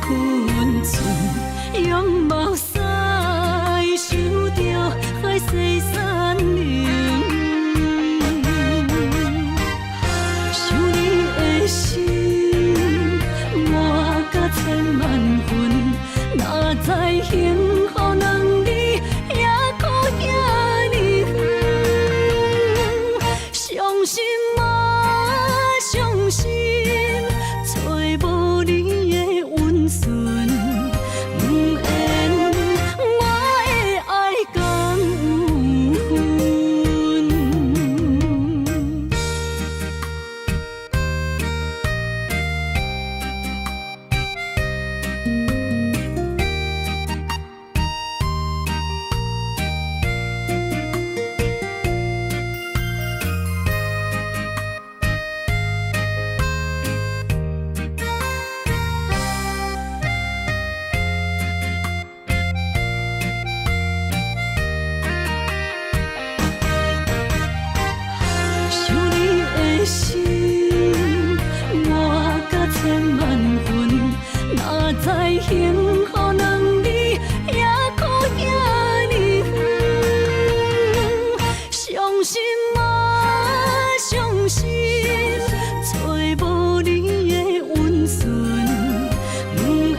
分寸，用目屎收着海誓山盟。想你的心换甲千万分，哪知幸福两字也苦也离远。伤心啊，伤心，找无你的温顺，不愿我的爱讲有分。想你的心换甲千万分，哪知幸福两字也苦也离远。伤心啊，伤心，找无你的温顺，不愿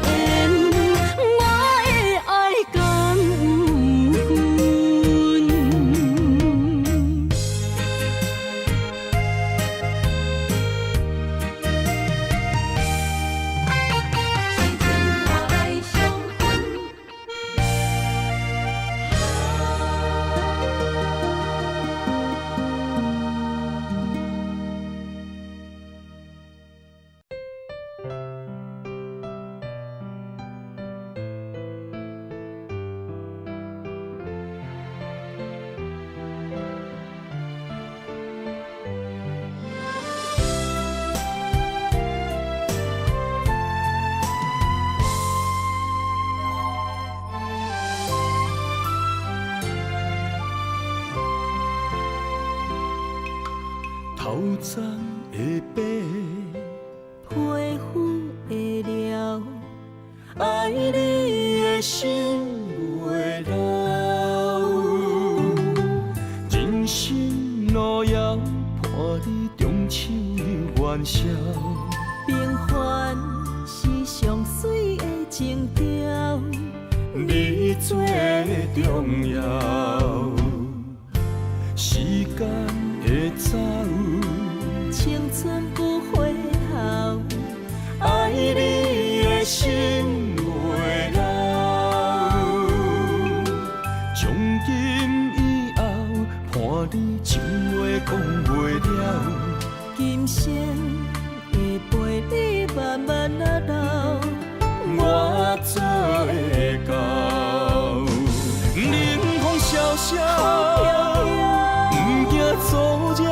我的爱讲有分。头鬃的白，皮肤的了，爱你的心袂老。人生路遥，伴你中秋又元宵。平凡是上水的情调，你最重要。时间会走，青春不回头，爱你的心袂老。从今以后，伴你情话讲袂了。今生会陪你慢慢啊老，我做会到。冷风萧萧。走鸟，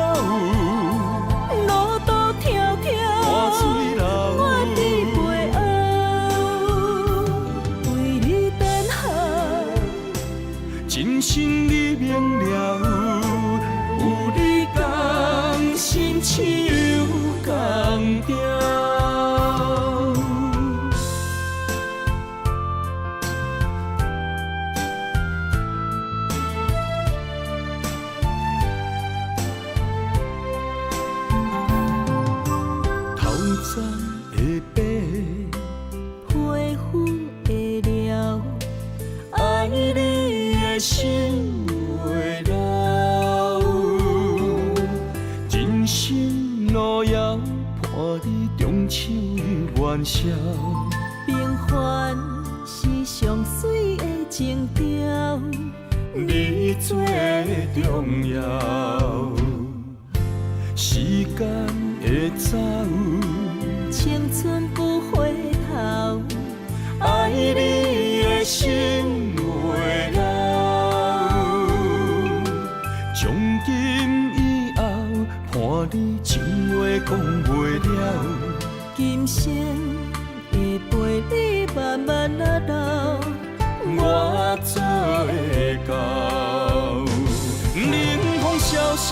路途迢迢，汗水流，我伫背后为你等候。真心你明了，有你同心手共调。鬃的白，皮肤的了，爱你的心袂老。人生路遥，伴你中秋又元宵。平凡是上水的情调，你最重要。时间会走，青春不回头，爱你的心袂老。从今以后，伴你情话讲袂了。今生会陪你慢慢啊老，我做会到。冷风萧萧。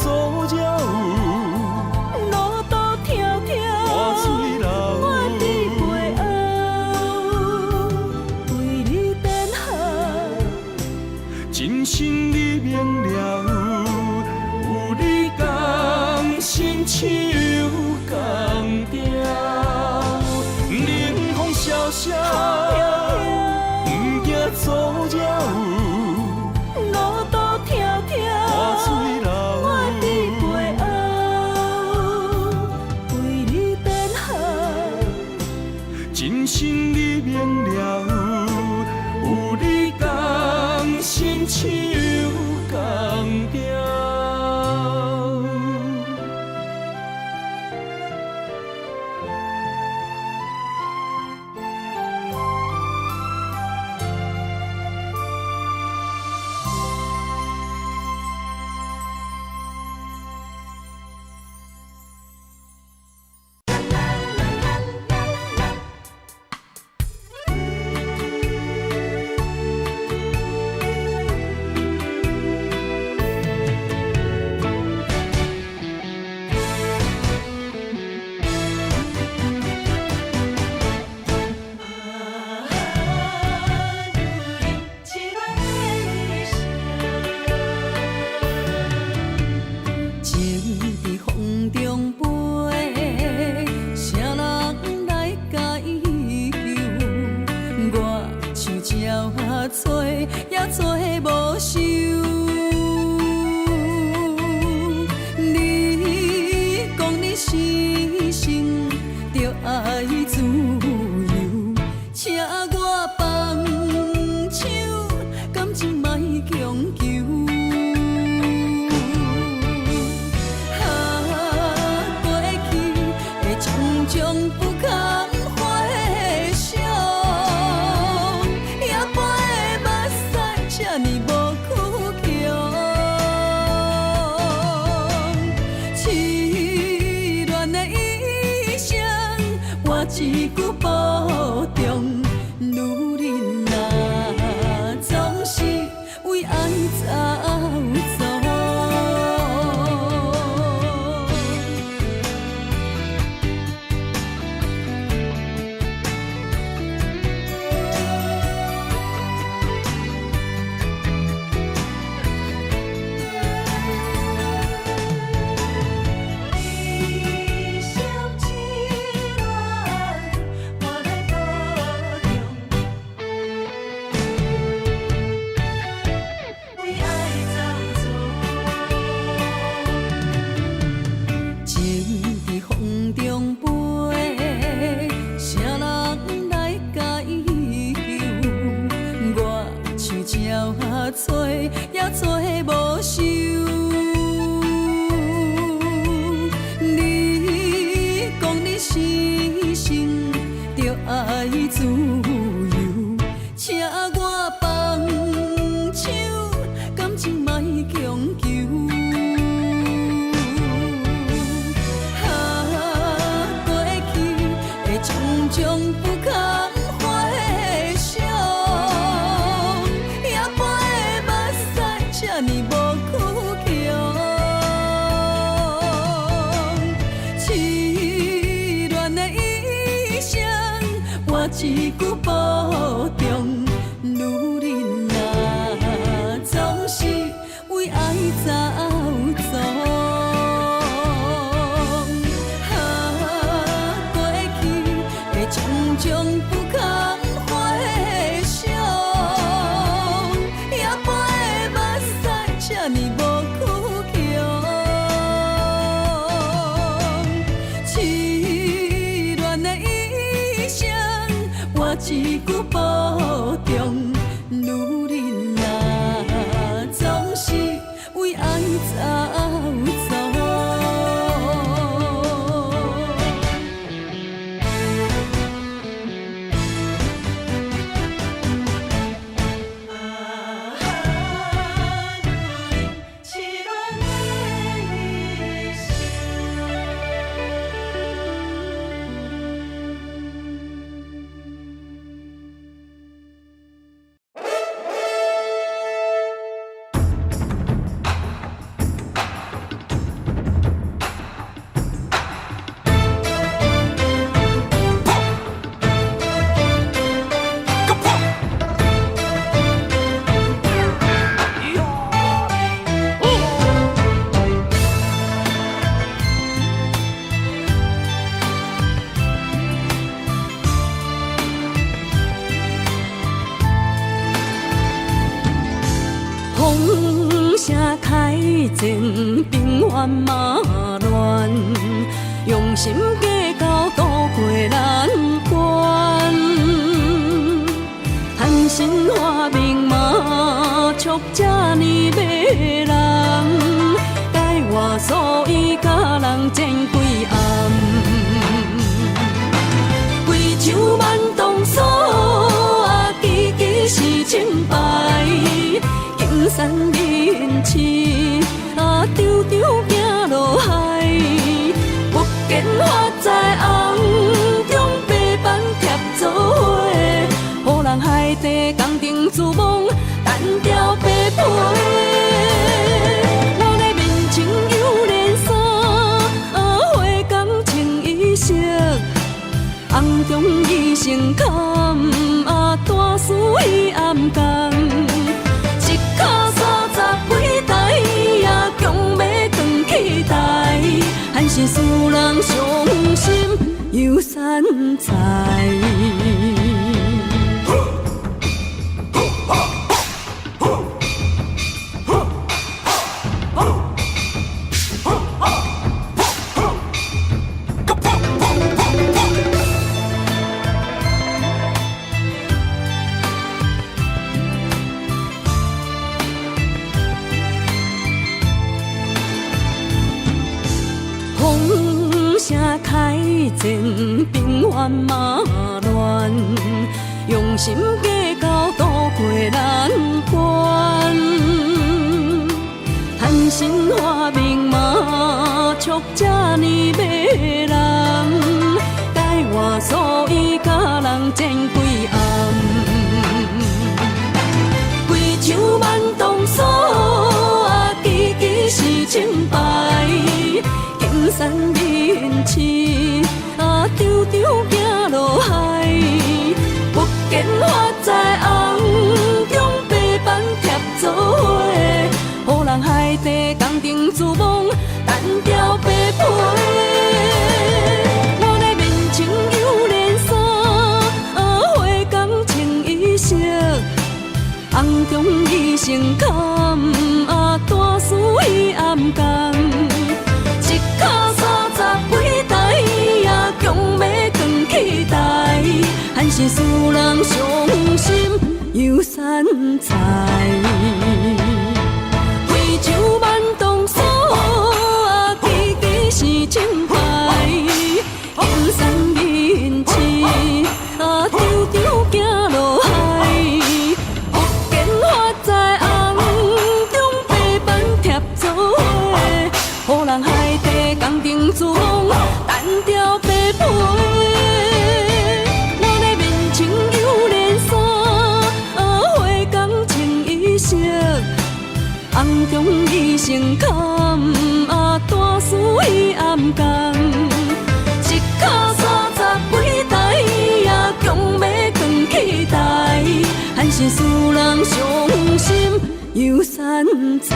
走鸟，路途迢迢，汗水流。伸手共调，冷风萧萧，不惊阻扰。路途迢迢，我伫背后为你等候。真心你明了，有你同伸手共调。一句保重，女人啊，总是为爱走走。也做无收，你讲你死心着爱自由，请我放手，感情莫强求。过去的种种不堪回首。这呢无苦强，痴恋的一生，我一句保重。女人啊，总是为爱走走。过去的种种不堪回首。这呢无苦强，痴恋的一生，我一句保重。女人啊，总是为爱走走。幻嘛乱，用心计较渡过难关。贪心花名嘛，触这呢迷人，改我所以甲人争几暗。贵州万东锁，支支是清白。金山人痴，常常行落海。不见花在红中，白板贴做伙，予人海底工程自摸，单调白皮。我的面前有连衫，花工穿衣裳，红中伊成坎，大事伊暗工。一脚30几台，也强要扛起台，还是使人伤心又散财。开前平幻嘛乱，用心计较渡过难关。贪心花名嘛，触这呢迷人，改我所以甲人争几暗。贵州万东锁，支支是清白。金山人痴，常常行落海。不见花在红中，白板贴做伙，予人海底工程自摸，单调白皮。我的面前有连衫，花工穿衣裳，红中伊成坎，大事伊暗工。一脚30几台，也强要扛起台，还是使人伤心又散财。贵州万东锁，支支是清白。金山人痴，常常行落海。不见花在红中，白板贴做伙，予人海底工程自摸，单调白皮。我的面前有连衫，花工穿衣裳，红中伊成坎，大事伊暗工。一脚30几台，也强要扛起台，还是使人伤心又散财。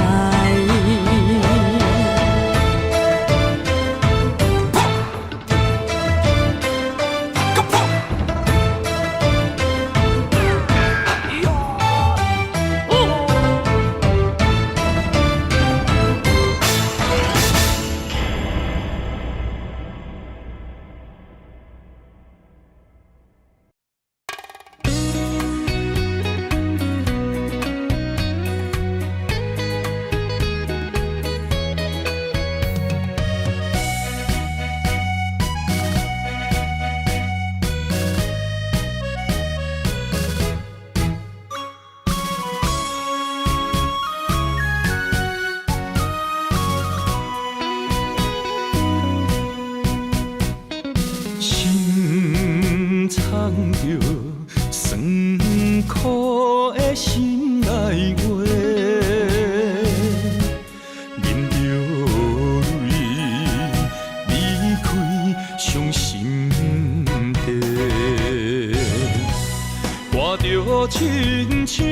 亲像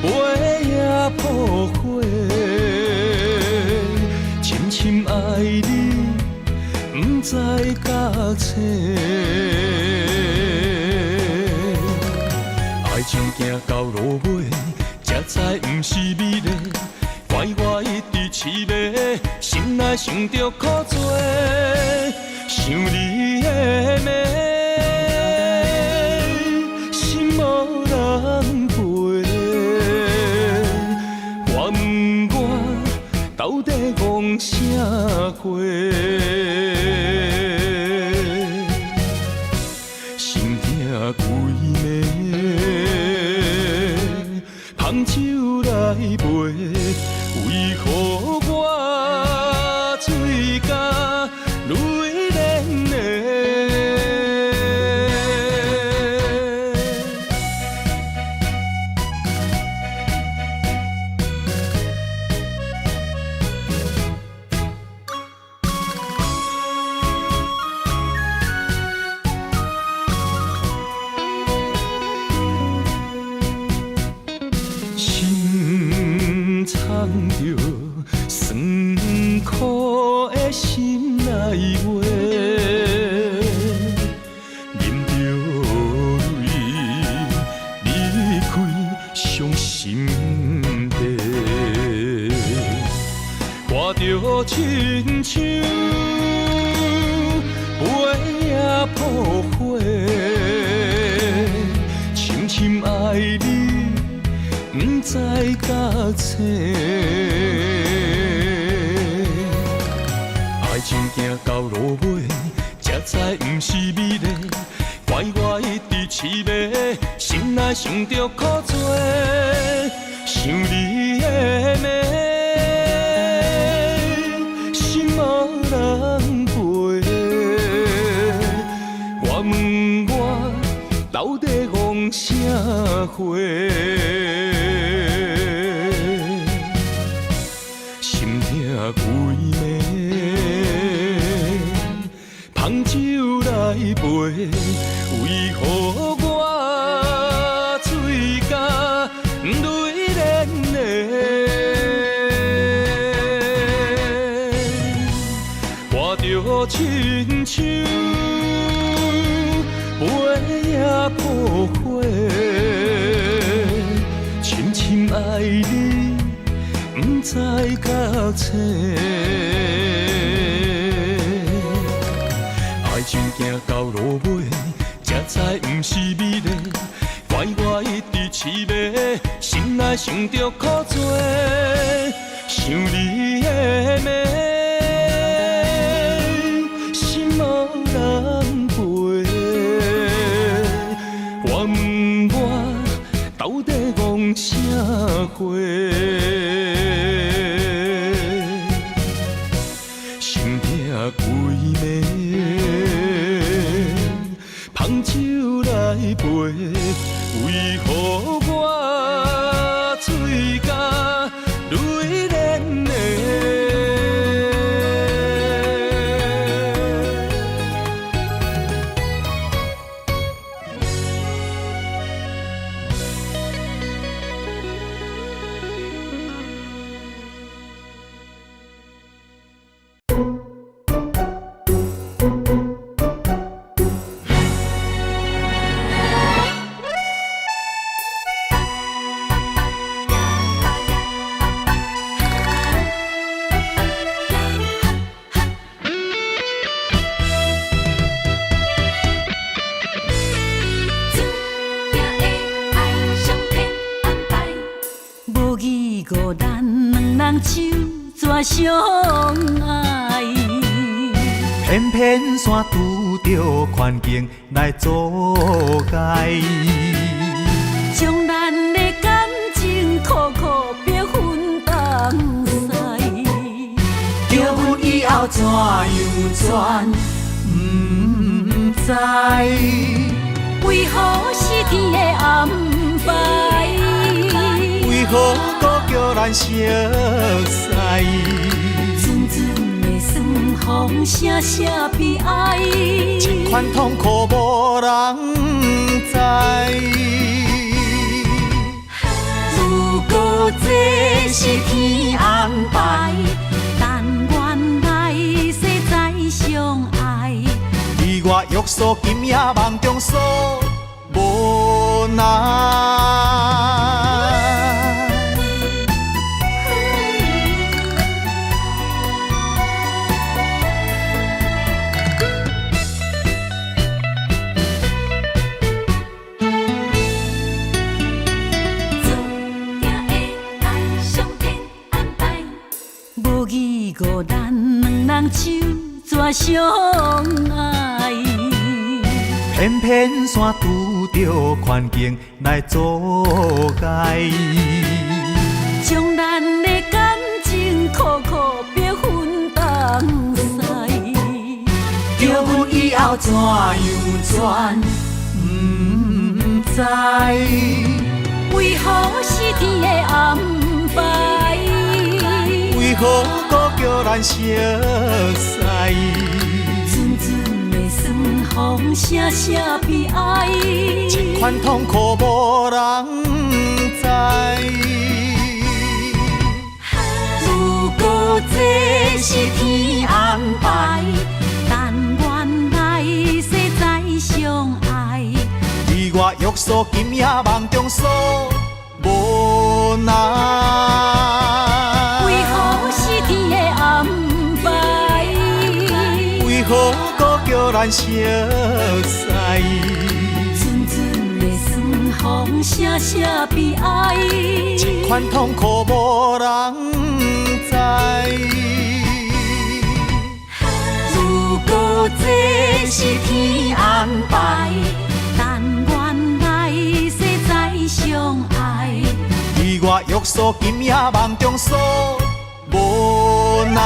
飞也破火，深深爱你，不知甲切。爱情行到落尾，才知不是美丽，怪我一直凄迷，心内想着苦做，想你的美，心无人陪。我问我到底戆啥货？心痛规暝，芳酒来陪，为何我嘴角泪涟涟？心藏着酸苦的心内话，忍着泪离开伤心地，看着亲像飞也破火，深深爱你。不知甲青，爱情行到落尾，才知不是美丽。怪我一直痴迷，心内想着苦做，想你的美，心无人陪。我问我到底戆啥货？规暝，芳酒来陪，为何我嘴角泪涟涟？看着亲像飞也破火，深深爱你。不知甲青，爱情行到落尾，才知不是美丽。怪我一直痴迷，心内想着苦做，想你的美，心无人陪。我问我到底戆啥货？规暝，芳酒来陪，为何我嘴角泪涟涟？相爱，偏偏山拄着环境来阻碍，将咱的感情苦苦逼分东西。叫阮以后怎样转，不知为何是天的安排？为何搁叫咱熟悉？阵阵的酸风，声声悲哀，这款痛苦无人知。如果这是天安排，但愿来世再相爱。你我约束今夜梦中所无奈。咱两人手怎相爱？偏偏山拄着环境来阻碍，将咱的感情苦苦逼分东西。叫阮以后怎样转，不知。为何是天的安排？为何搁叫咱熟悉？阵阵的酸风，声声悲哀。这款痛苦无人知。如果这是天安排，但愿来世再相爱。你我约束今夜梦中所无奈。为何是天的安排？为何搁叫咱熟悉？阵阵的酸风，声声悲哀。这款痛苦无人知。如果这是天安排，但愿来世再相爱。你我约束今夜梦中所无奈。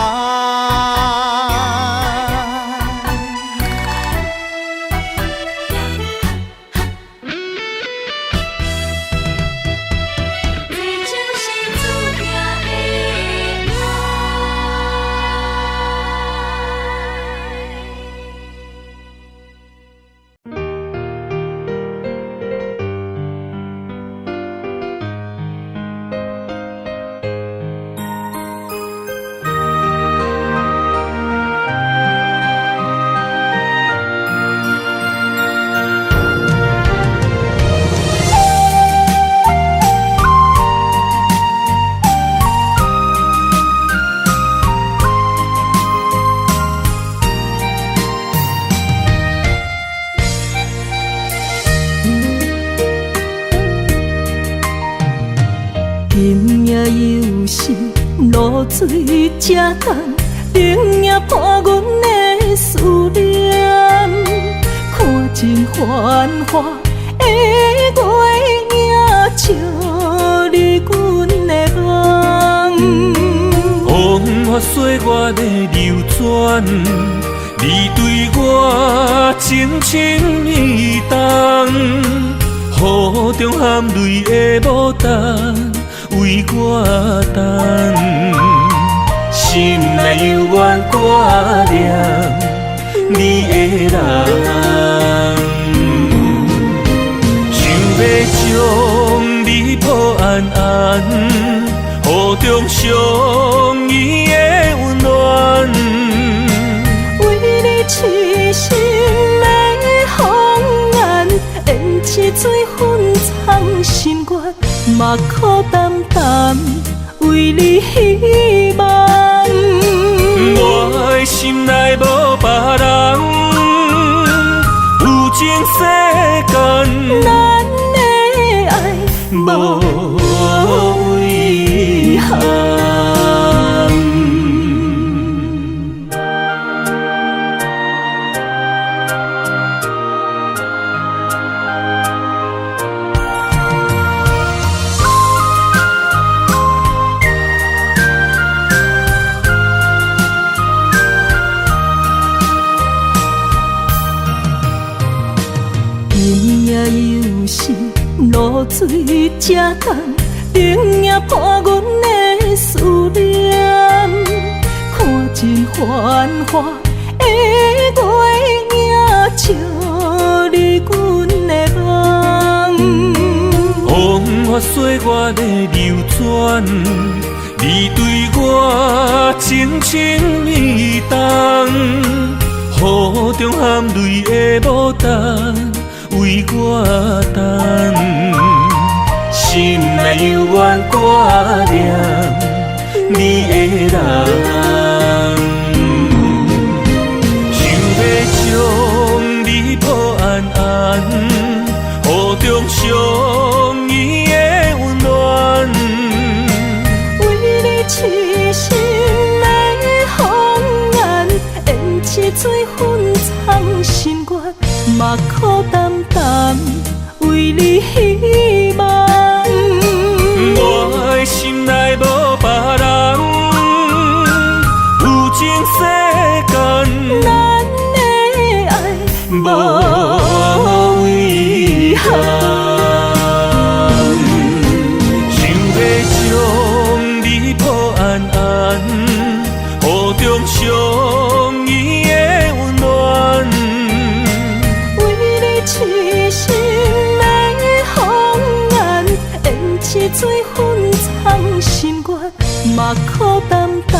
露水这重，冷也破阮的思念。看尽繁华的月影，照你阮的梦。风花雪月的流转，你对我情深意重，雨中含泪的牡丹。为我等，心内犹原挂念你的人，想要将你抱安安，雨中相依的温暖，为你痴心的红颜，胭脂水粉藏心愿。嘛苦淡淡，为你希望。我的心内无别人，有情世间，咱的爱无遗憾。露水这重，冷也破阮的思念。看尽繁华的月影，照你阮的梦。风花雪月的流转，你对我情深意重，雨中含泪的牡丹。为我等，心内犹原挂念你的人，想要将你抱安安，雨中相依的温暖，为你痴心的目眶淡淡为你希望。我的心内无别人，有情世间，咱的爱无遗憾。想要将你抱安安，雨中相依的温暖。为你痴心的红颜，演一水粉藏心愿，目眶淡淡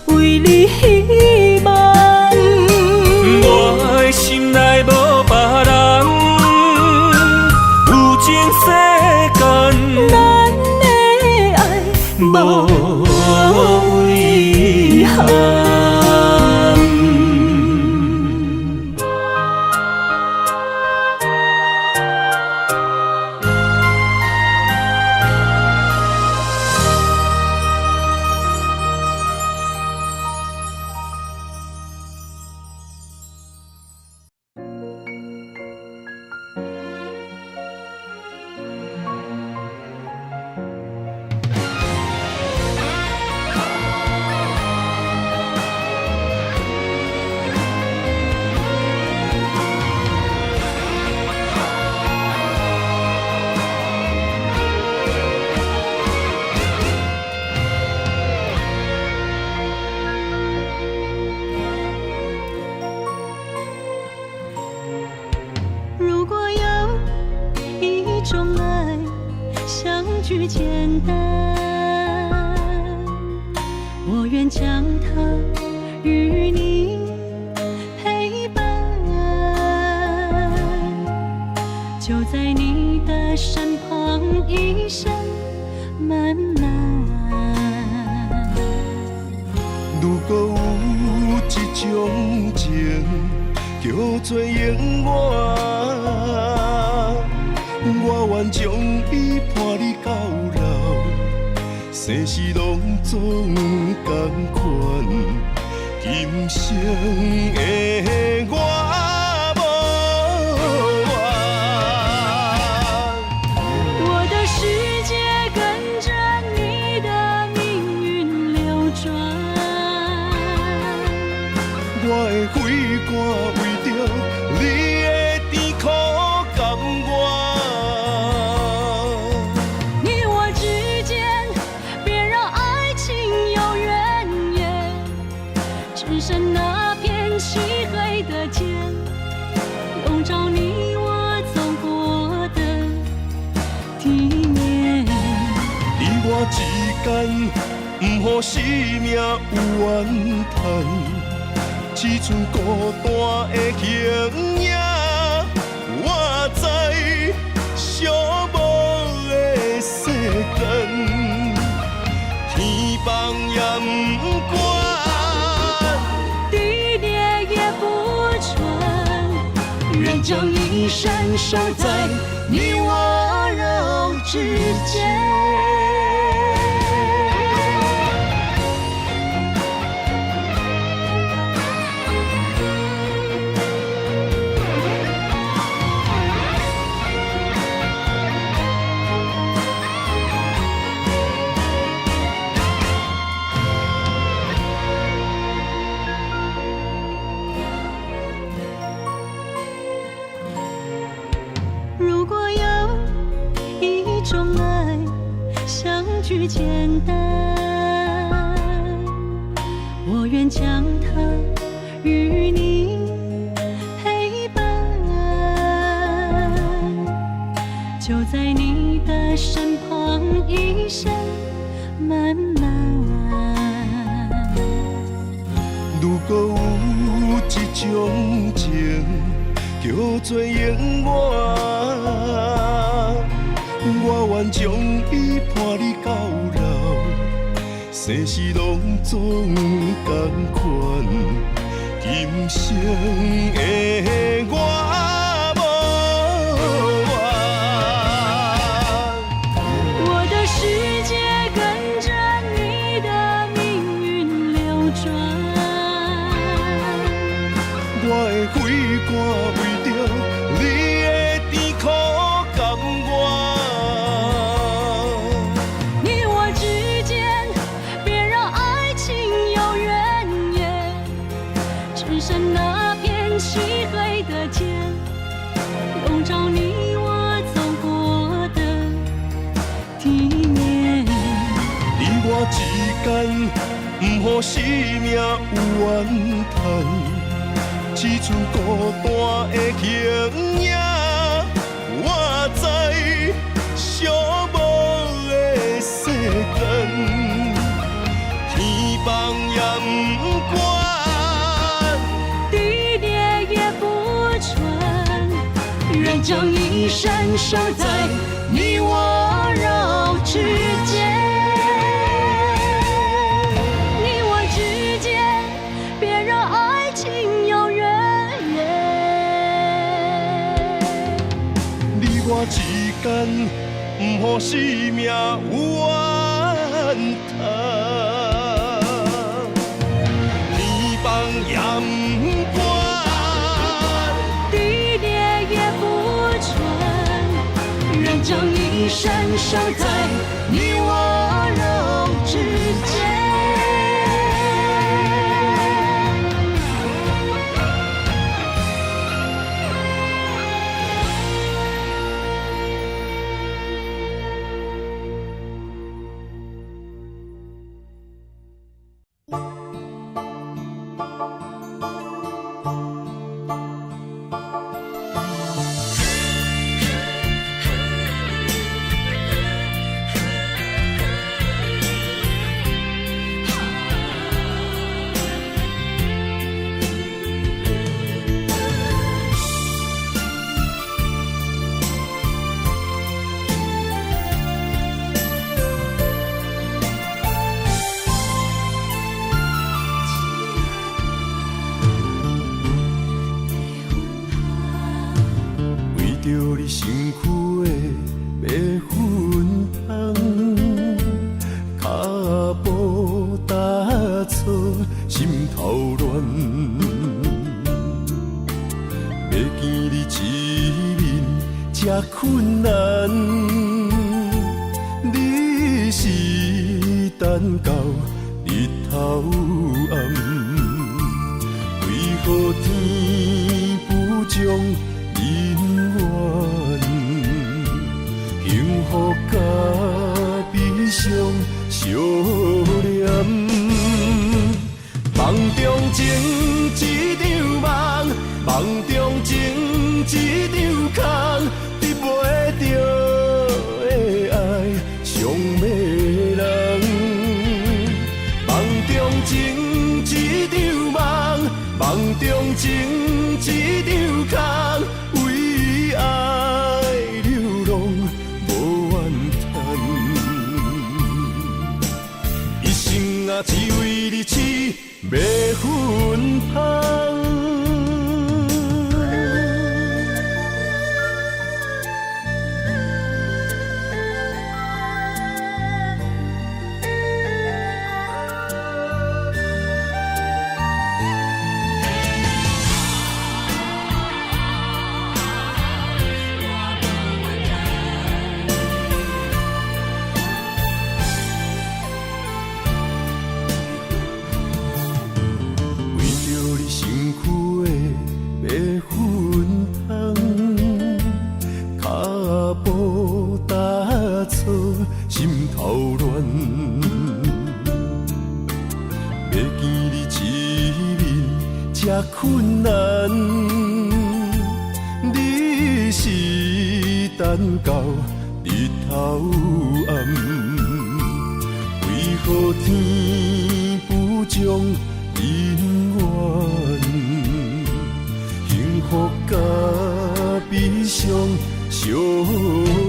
为你希望。我的心内无别人，有情世间，咱的爱无遗憾。如果有一种爱相聚简单，我愿将它与你陪伴，就在你的身旁一生慢慢。如果有一种情叫做永远，我愿将伊伴你到老，生死拢总同款，今生的我无怨。我的世界跟着你的命运流转，我的血汗为着你的甜苦甘愿。你我之间别让爱情有怨言，只剩那片漆黑的街，笼罩你我走过的地面。你我之间，不予生命有怨叹。只剩孤单的形影，我知寂寞的世间，天放也不管，地裂也不穿，愿将一生守在你我肉之间。如果有一种爱相聚简单，我愿将它与你陪伴，就在你的身旁一生慢慢。如果有一种情叫做永远，我愿将伊伴你到老，生死拢总同款，今生的我无怨。我的世界跟着你的命运流转，我的血汗为着不予生命有怨叹，只剩孤单的形影。我知寂寞的世间，天放也不管，地裂也不穿，愿将一生守在你我肉之间。你我之间，别让爱情有远你我之间，不予生命有怨叹，天放也不管，地裂也不穿，愿将一生守在你我肉之间。着你身躯的白粉红，脚步踏错，心头乱。要见你一面这困难，你是等到日头暗，为何天不将人怨，幸福甲悲伤相连。梦中情一场梦，梦中情一场空，得袂着的爱上迷人。梦中情一场梦，梦中情一场空。为爱流浪无怨叹，一生啊只为你痴迷魂香。心头乱，要见你一面这困难，你是等到日头暗，为何天不将人怨，幸福甲悲伤相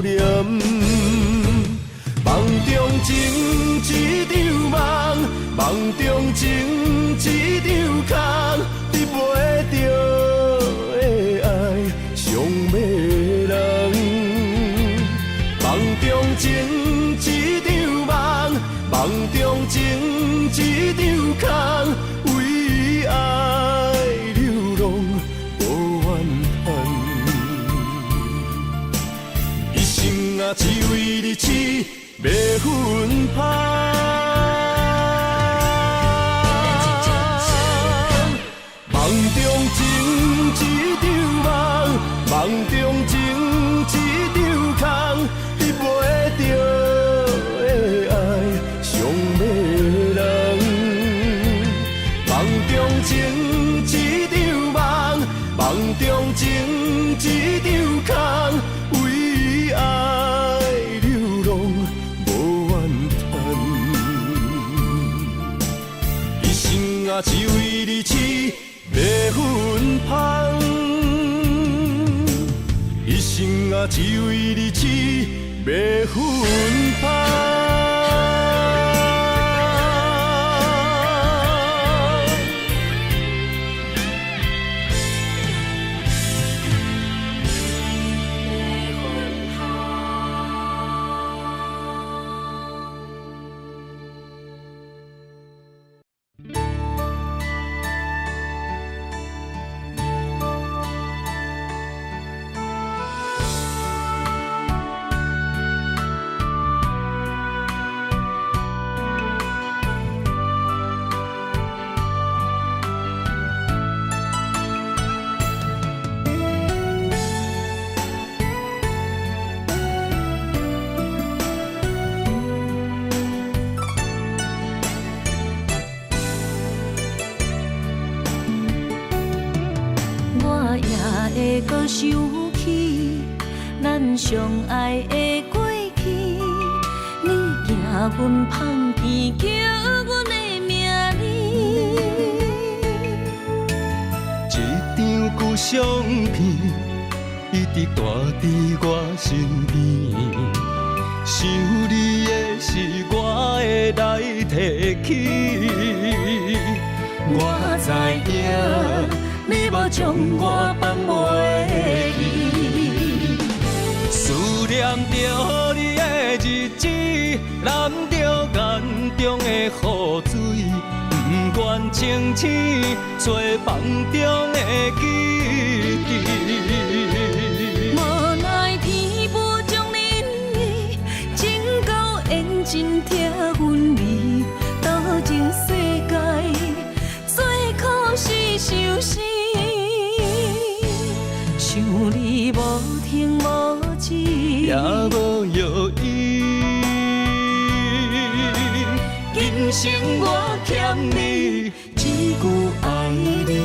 连。梦中情一场梦，梦中情一场空，得袂着的爱上迷人。梦中情一场梦，梦中情一场空，为爱流浪无怨叹，一生啊只为你痴。迷魂香，梦中情一场梦，梦中情一场空，得袂着的爱上迷人。中情一场空，为爱流浪无怨叹。一生啊，只为你痴，袂分芳。一生啊，只为你痴，袂分芳。会搁想起咱相爱的过去，你行阮芳田，叫阮的名字。一张旧相片，一直带伫我身边。想你的时，我会来提起。我知影。你无将我放袂记，思念着你的日子，淋着眼中的雨水，不愿清醒找梦中的记忆。无奈天无将恁的情到缘尽，拆阮离，到情世界最可是受死。想你无停无止，也无药医。今生我欠你一句爱你。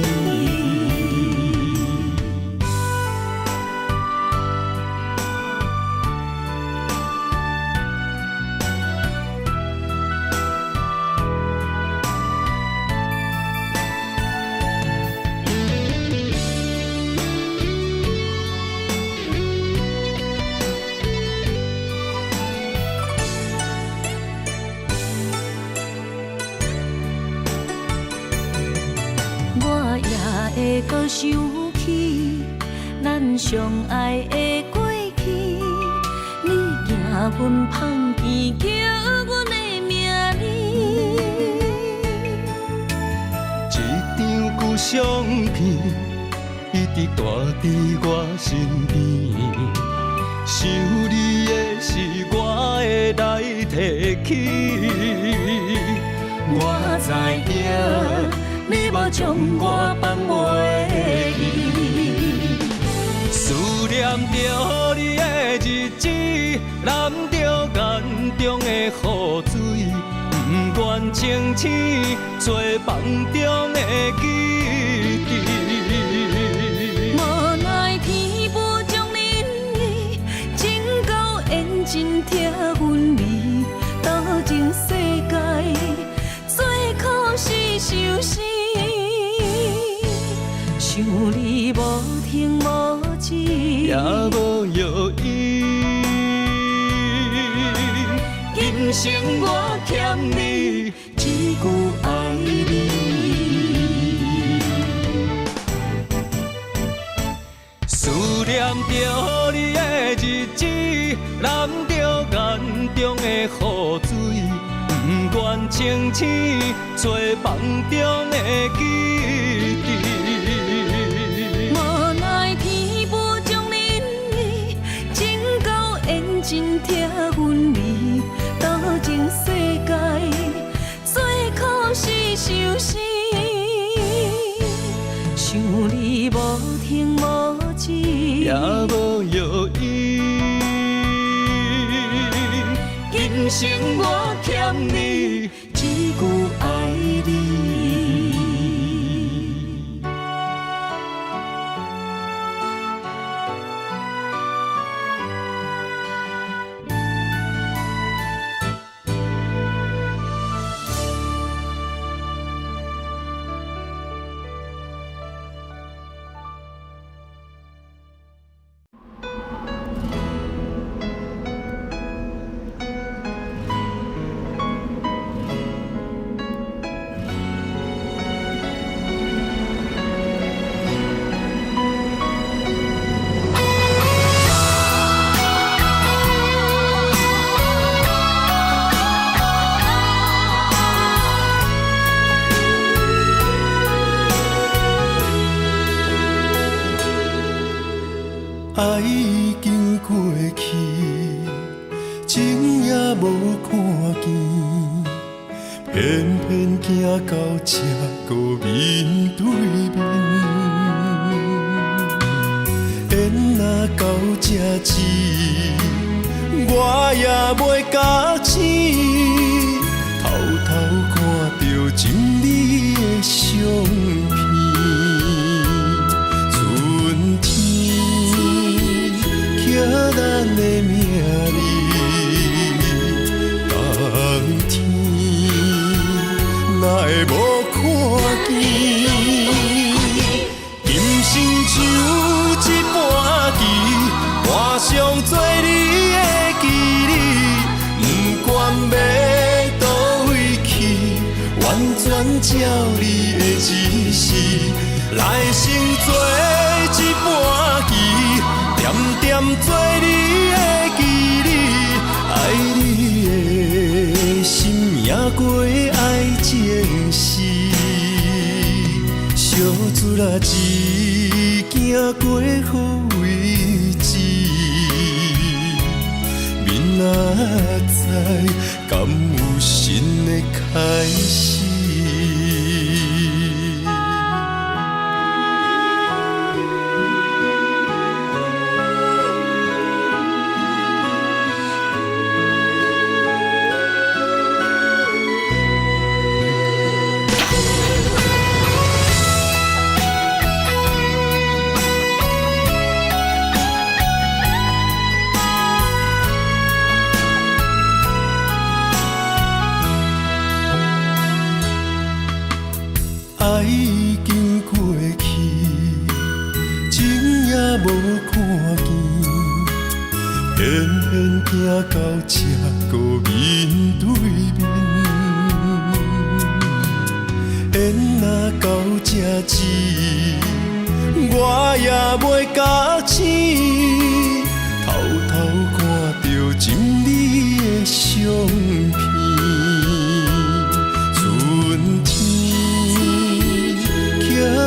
会搁想起咱相爱的过去，你行阮芳田，叫阮的名字。一张旧相片，一直带伫我身边。想你的时，我会来提起。我知影。你无将我放袂记，思念着你的日子，淋着眼中的雨水，不愿清醒做梦中的记忆。无奈天无将恁的情到缘尽，拆阮离，到情世界最可是受死。想你无停无止，也无药医。今生我欠你一句爱你。思念着你的日子，淋着眼中的雨水，不愿清醒做梦中的记忆。真拆阮离，到情世界最可是受死。想你无停无止，也无药医。今生我欠你一句爱你。爱已经过去，情也无看见，偏偏行到这个面对面。缘若到这时，我也袂甲醒，偷偷看到情你的相片。春天刻咱的名字，冬天哪会无看见？今生像一盘棋，换上做你的记忆，不管要倒位去，完全照你的指示，来生做一盘棋，点点做你的记忆，爱你的心也过爱情诗，小船仔一行过好位置，明仔载敢有新的开始？爱已经过去，情也无看见，偏偏行到这个面对面。缘若到这时，我也袂甲醒，偷偷看到情你的相片。春天刻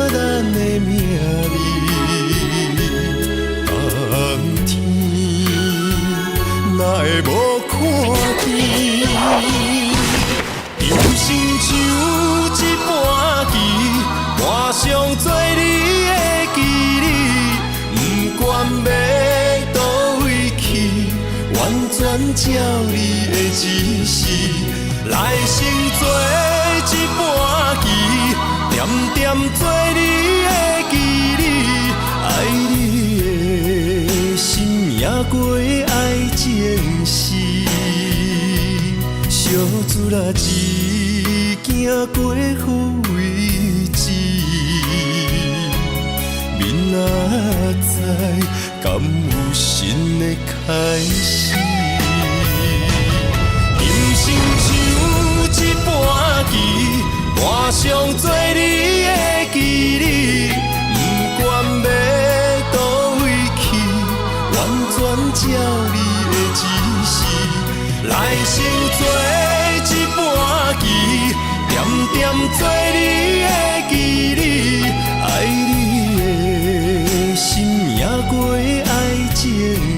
咱的名字，冬天哪会无看见？今生像一盘棋，换上做你的记忆，不管要倒位去，完全照你的指示，来生做一盘棋，点点做你的记忆，爱你的心也过爱情诗，小船仔一行过好位置，明仔载敢有新的开始？人生像一盘棋，换上做你的记忆，不管要倒位去，完全照你的指示，来生做一盘棋，点点做你的记忆，爱你的心也过爱情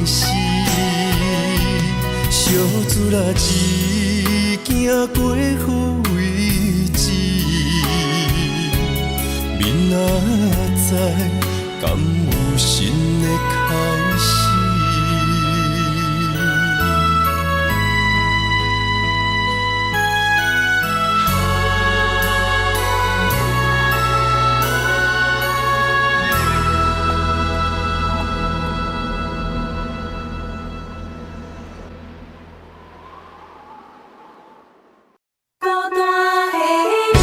诗，小船仔一行过好位置，明仔载敢有新的开始？高大的你，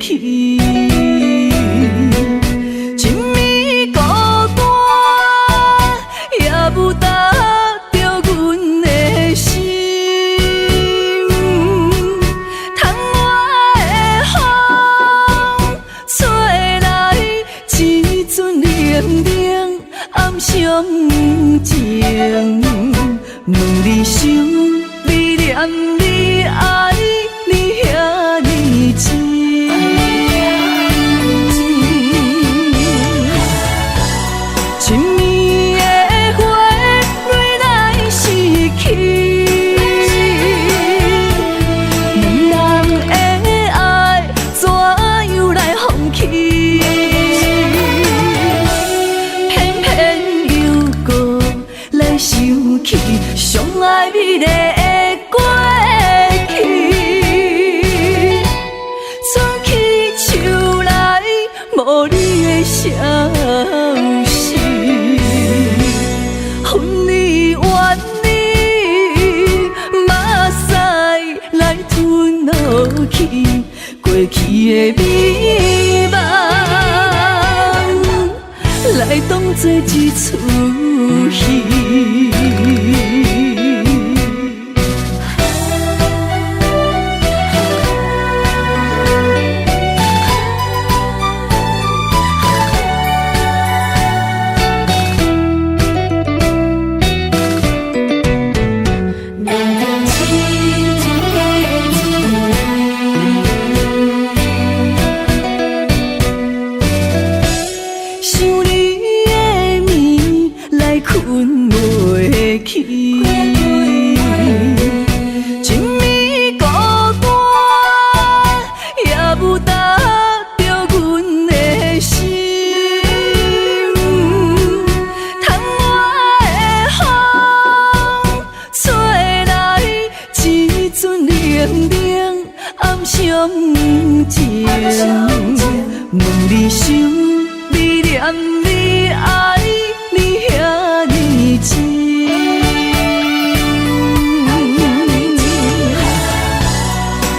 去。深暝孤单，也无答着阮的心。窗外的风吹来一阵冷冷暗伤情，问你想你念你爱你遐尼深。深暝的花蕊来逝去，两人的爱怎样来放弃？偏偏又搁来想起上爱美丽的过去，春去秋来无你的消息，恨你怨你，目屎来吞落去，过去的美梦来当作一出戏。问你想你念你爱你遐尼深。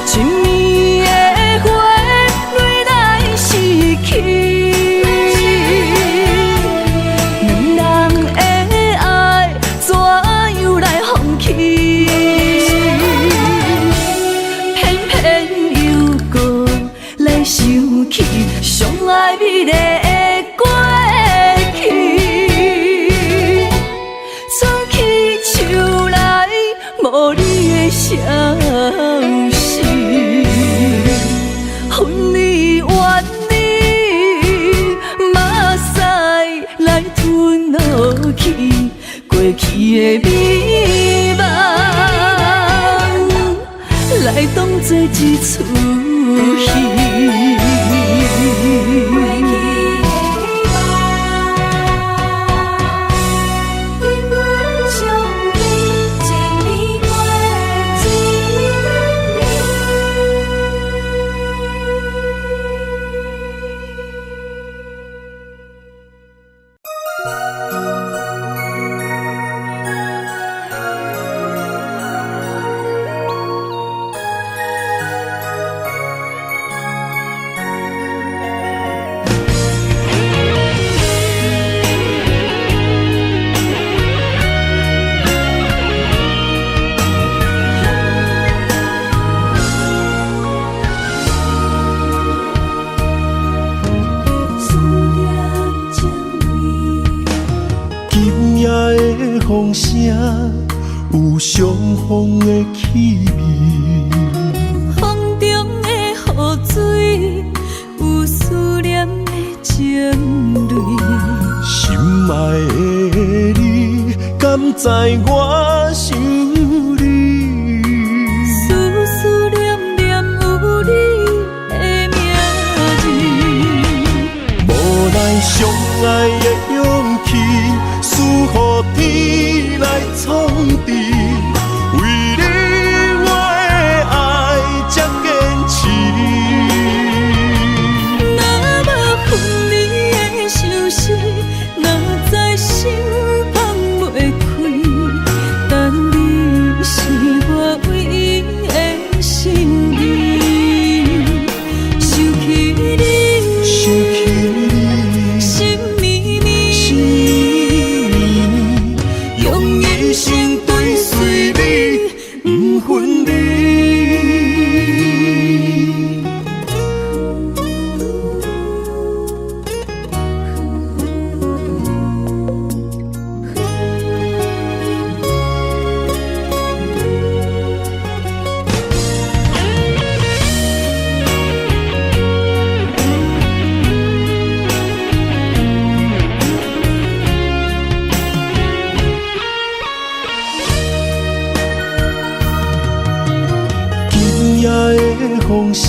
深暝的花蕊来逝去，两人的爱怎样来放弃？偏偏又搁来想起上爱美丽的过去，春去秋来无你的消息，恨你怨你，目屎来吞落去，过去的美梦来当作一出戏。风声有相逢的气味，风中的雨水有思念的情泪。心爱的你，敢知我想你？思思念念有你的名字，无奈相爱的勇气，输予天来创治。为你我的爱才坚持。若无分离的相思，哪知心放袂开？等你分离。今夜的风声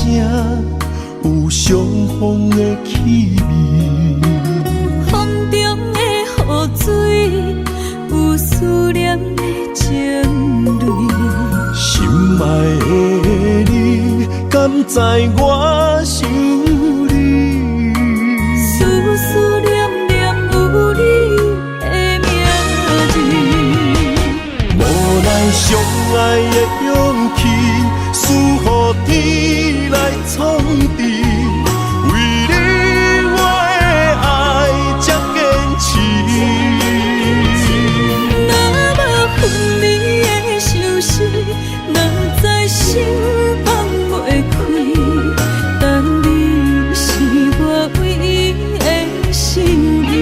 有相逢的气味，风中的雨水有思念的情泪。心爱的你，敢知我想你？思思念念有你的名字，无奈相爱的勇气，输予天来创治。为你我的爱才坚持。若无分离的相思，哪知心放袂开。但你是我唯一的心意，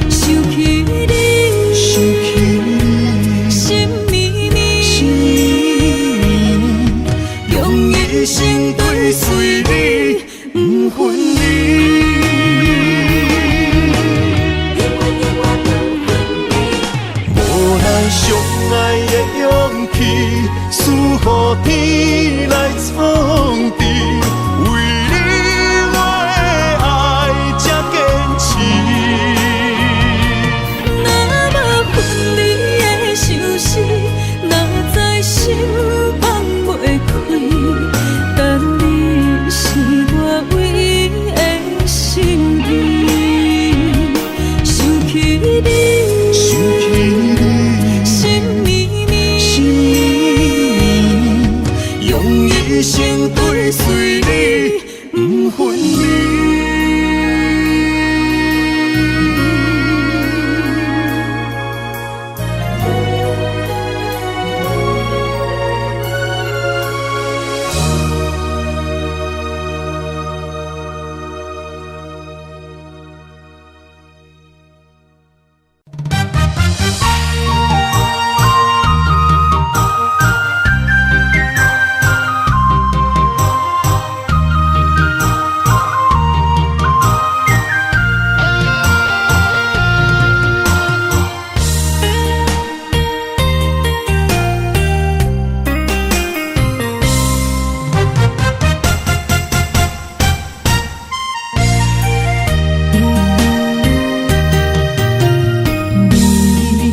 想起你，心绵绵，用一生追随你，不分离。无奈相爱的勇气，输予天来创治。为你我的爱才坚持。若无分离的相思，哪知心放袂开。但你是我唯一的心意，想起你，心绵绵，用一生追随你，不分离。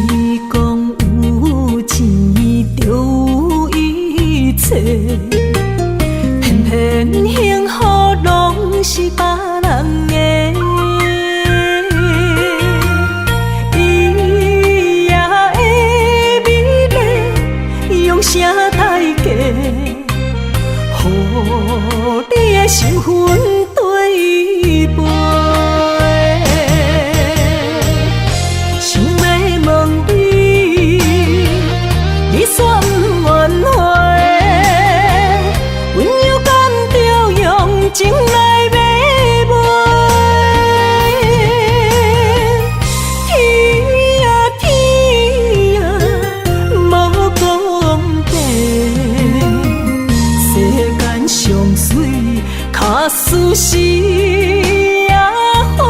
你讲有钱就有一切，偏偏幸福拢是别人的。伊也会美丽，用啥代价？予你的身份对陪。想要问你，你煞不愿回，温柔敢着用情来买卖？天啊天啊，无公平，世间上水卡输是野花。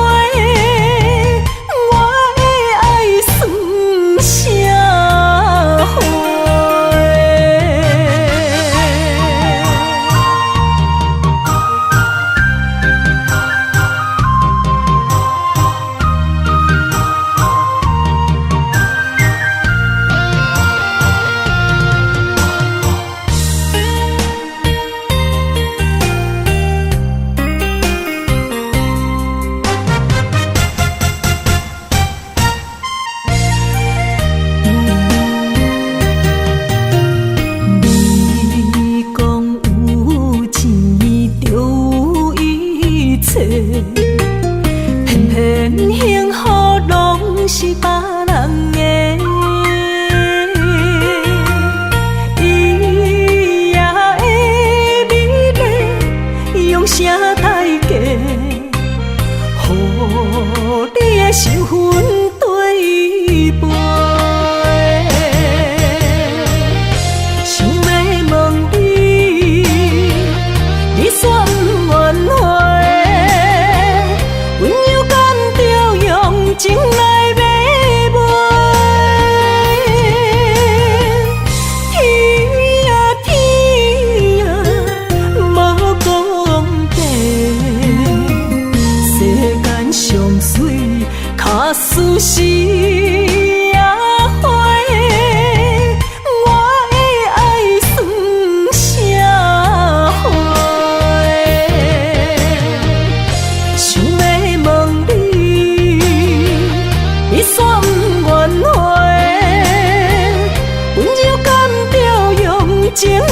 情来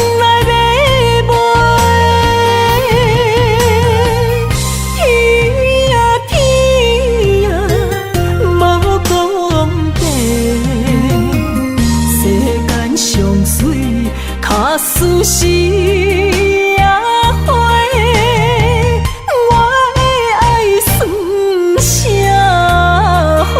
买卖。天啊天啊，无公平，世间上水卡输是野花，我的爱算啥货？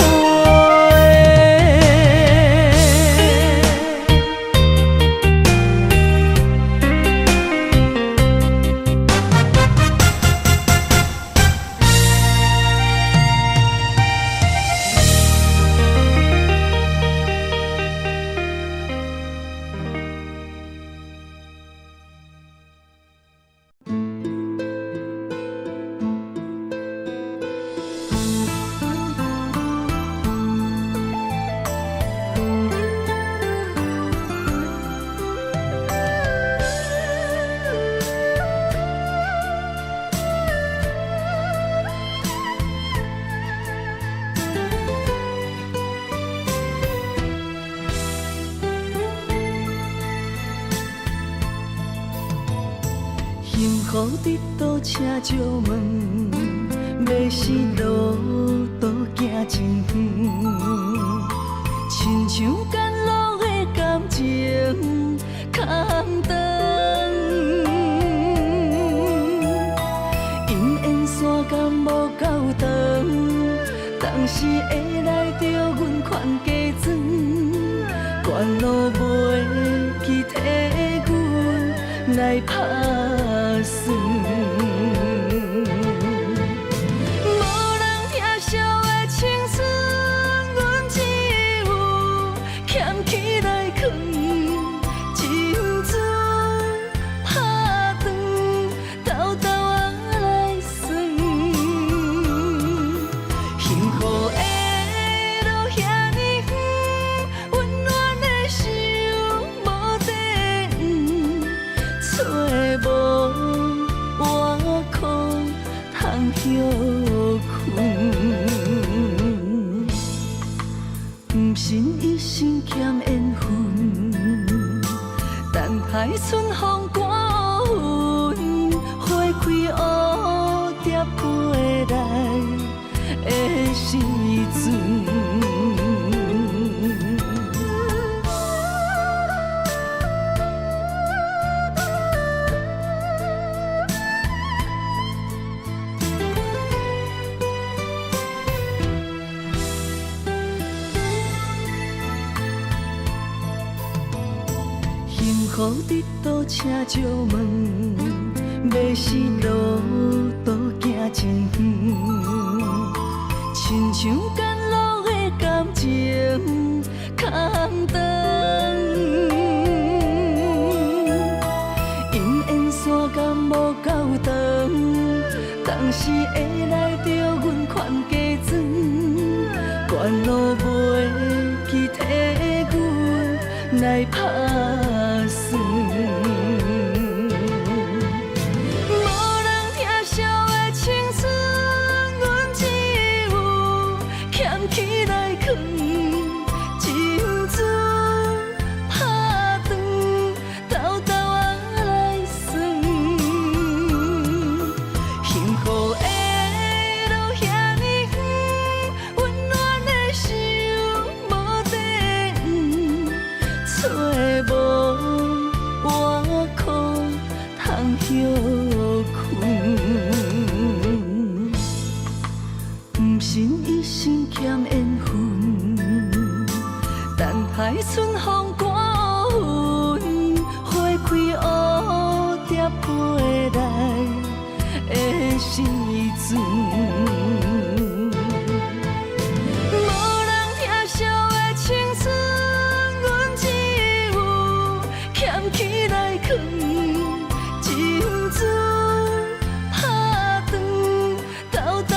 幸福伫倒车借问，要是路途行真远，亲像甘露的感情空长。因缘线感无够长，当时会来着阮款加庄，关路袂记替阮来打算。无人疼惜的青春，阮只有欠起来藏，情船拍断，兜兜啊来算。幸福的路遐尼远，温暖的心无地方，找无我可通休困。不信一生欠缘分，等待春风刮云，花开蝴蝶飞来的时阵。幸福伫倒车借问，要是路途行真远，亲像甘露的感情空长。因缘线感无够长，当时会来着阮款加庄，关路袂记替阮来打算。无人疼惜的青春，阮只有欠起来藏，情船拍断，兜兜啊来算。幸福的路遐尼远，温暖的心无地方，找无我可通休困。不信一生欠缘分，等待春风刮云，花开蝴蝶飞来的时阵。无人疼惜的青春，阮只有欠起来藏，情船拍断，兜兜啊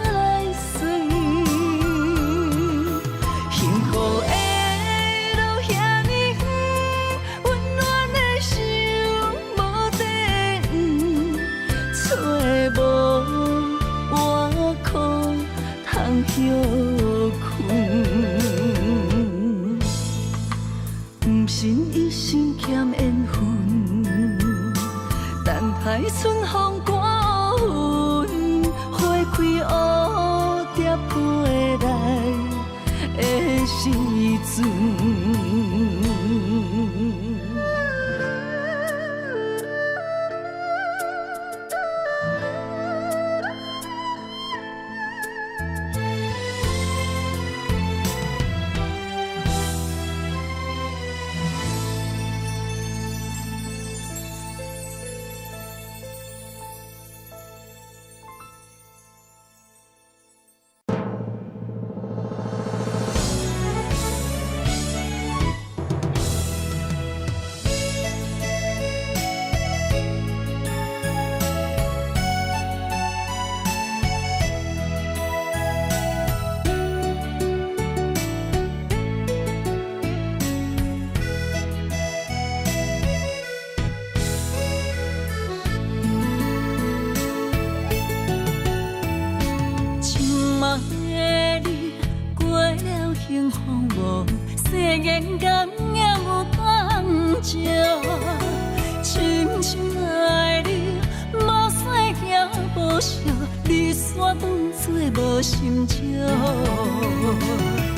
来算。幸福的路遐尼远，温暖的心无地方，找无我可通休困。不信伊一生欠缘分，等待春风刮云，花开蝴蝶飞来的时阵。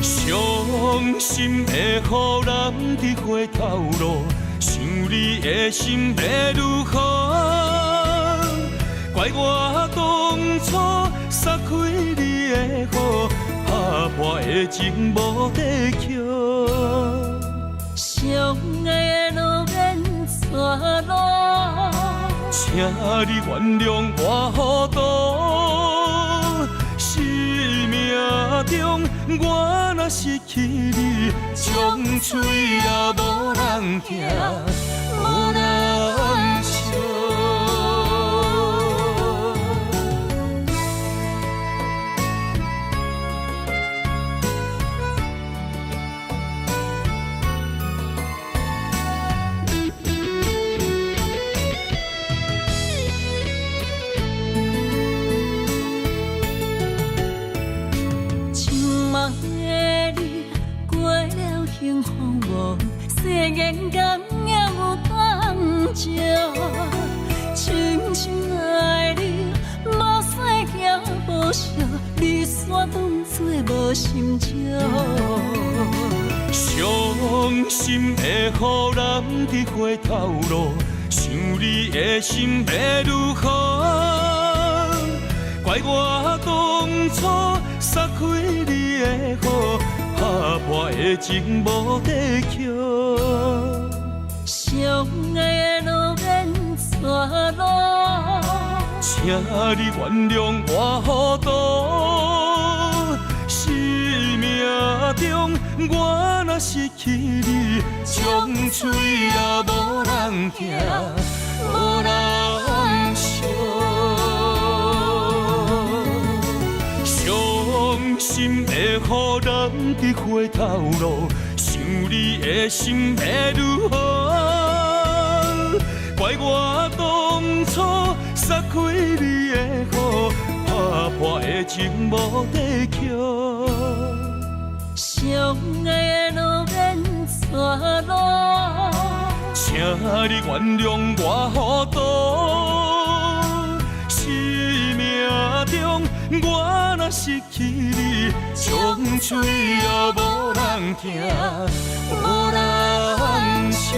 伤心的予人伫回头路，想你的心要如何？怪我当初撒开你的雨，打破的情无地桥。相爱的路免错路，请你原谅我糊涂。生命中我若失去你，将嘴也无人听，无人笑。幸福无，世间甘也有当照。深深爱你，无使行无惜，你煞当作无心照。伤心的予人伫回头路，想你的心要如何？怪我当初撒开你的雨，打破的情无地桥。相爱的路免错路，请你原谅我糊涂。生命中我若失去你，将嘴也无人听，无人笑。伤心的予人伫回头路，想你的心要如何？怪我当初撒开你的雨，打破的情无地桥。相爱的路免错路，请你原谅我糊涂。生命中我若失去你，将嘴也无人听，无人笑。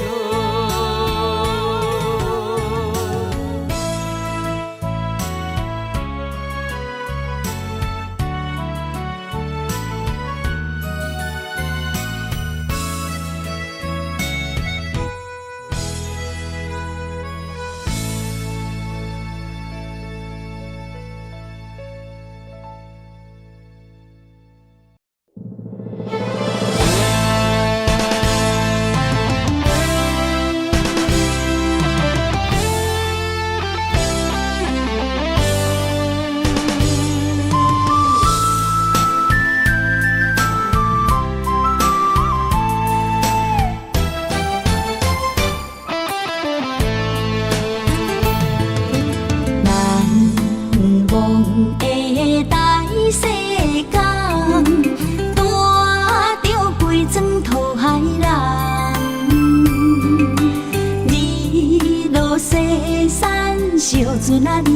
船啊入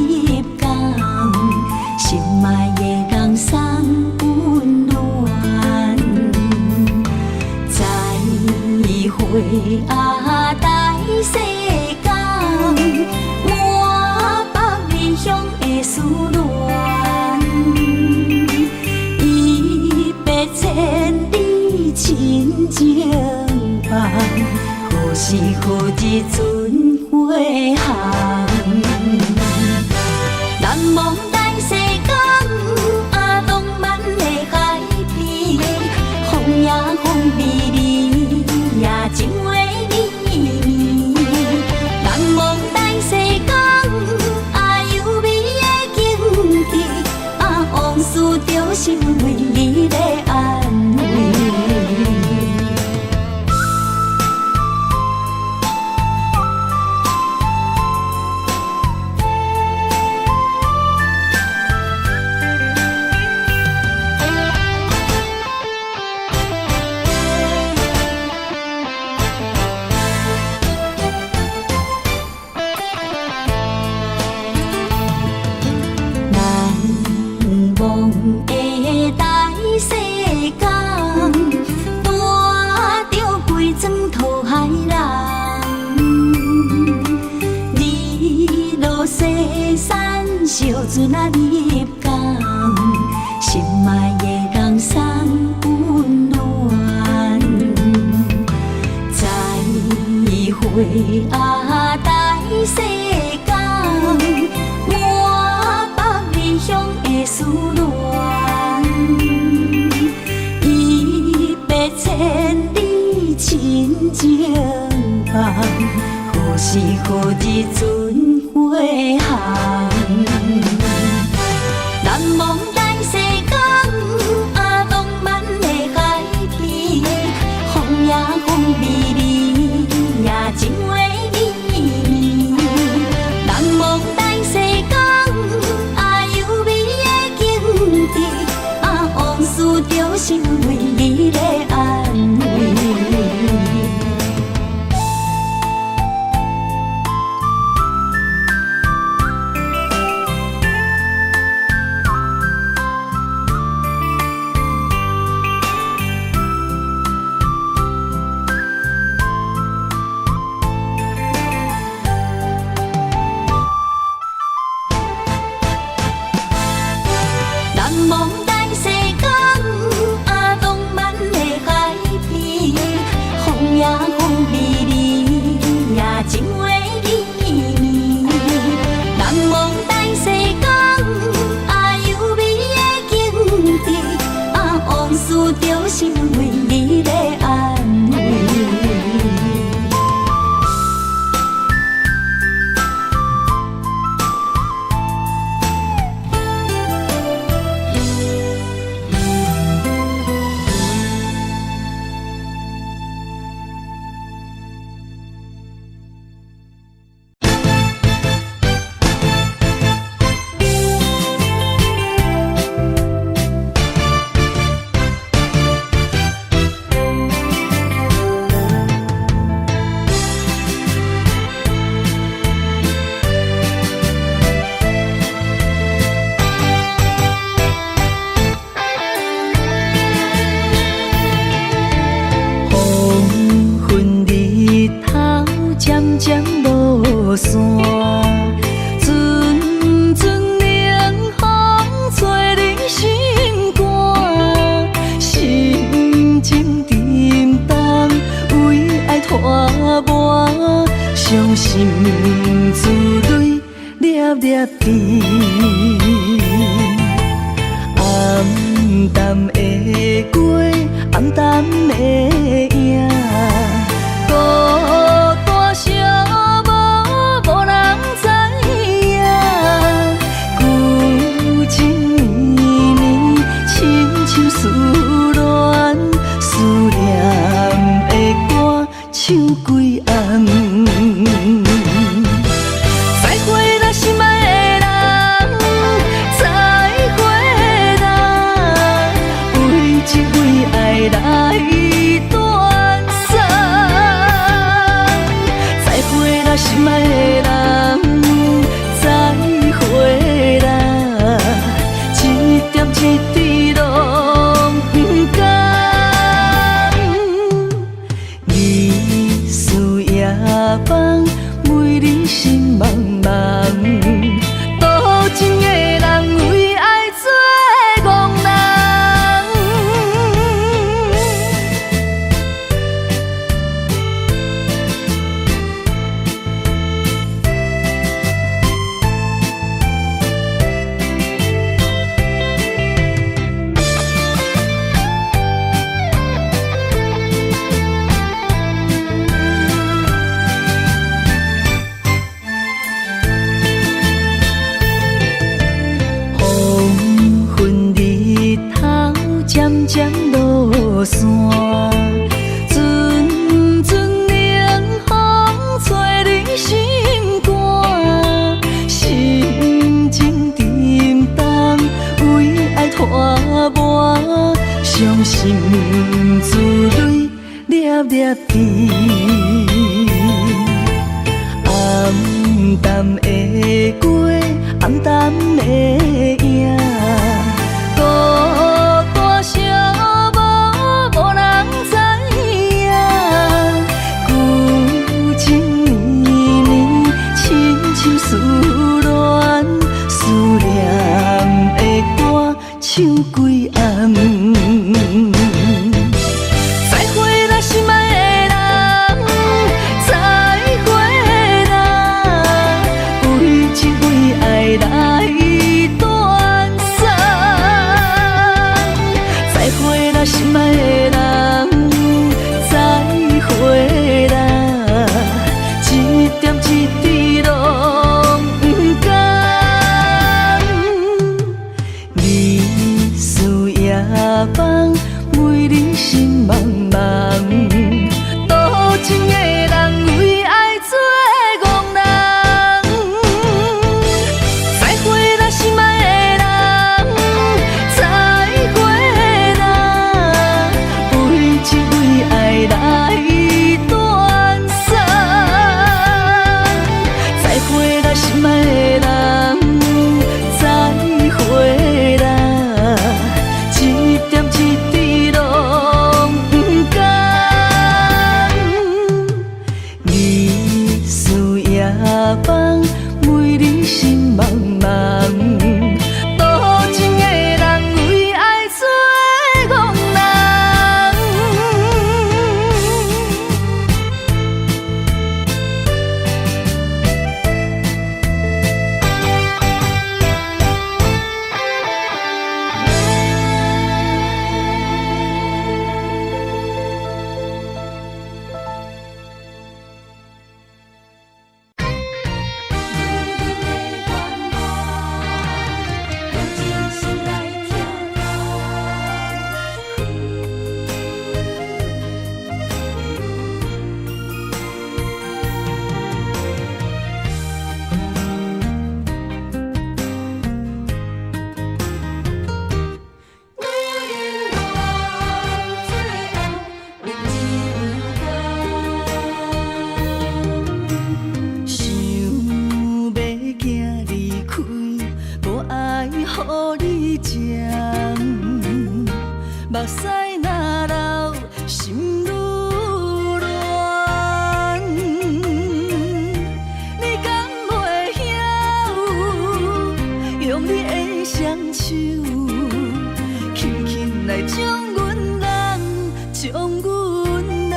港，心爱的人送温暖。再会啊，大世间，我北离乡的思恋，一别千里亲情伴，何时何日准回航？难忘大世间，啊，浪漫的海边，风也风微微，也情话绵绵。难忘大世间，啊，优美的景致，啊，往事着想为你来安慰。小船啊入港，心爱的人送温暖。再会啊，大世间，我北离乡的思恋，一别千里亲情伴，何时何日准回航？难忘大世间，啊，浪漫的海边，风也风微微，也情话绵绵。难忘大世间，啊，优美的景致，啊，往事着想为你来安慰。难忘大世间，啊，浪漫的海边，风也风微微，也情话绵绵。难忘大世间，啊，优美的景致，啊，往事着想为你来安慰。渐无散，阵阵凉风吹人心肝，心情沉重，为爱拖磨，伤心珠泪粒粒甜。暗淡的过，暗淡的影。思恋，思念的歌唱几暗。再会啦，心爱的人，再会啦，为情为爱来断送。再会啦，心爱的人，再枋，每日心茫茫。多情的人为爱做憨人，黄昏日头渐渐落山，阵阵冷风吹入心肝，心情沉重，为爱拖磨，伤心珠泪粒粒滴。暗淡的月，暗淡的影，孤单寂寞，无人知影。旧情绵绵，深深思恋，思念的歌唱几暗。再会啦，心爱的人，再会啦，为情为爱来断送。再会啦，心爱的人，再会啦，一点一滴拢不甘。日思夜梦，每日心茫茫。多情的人为爱做憨人，再会啦，心爱的人，再会啦，为情为爱来断送。再会啦，心爱的人，再会啦，一点一滴拢不甘。日思夜梦，每日心茫茫。多情的人为爱做憨人。目屎若流，心愈乱。你敢袂晓用你的双手，轻轻来将阮人，将阮人，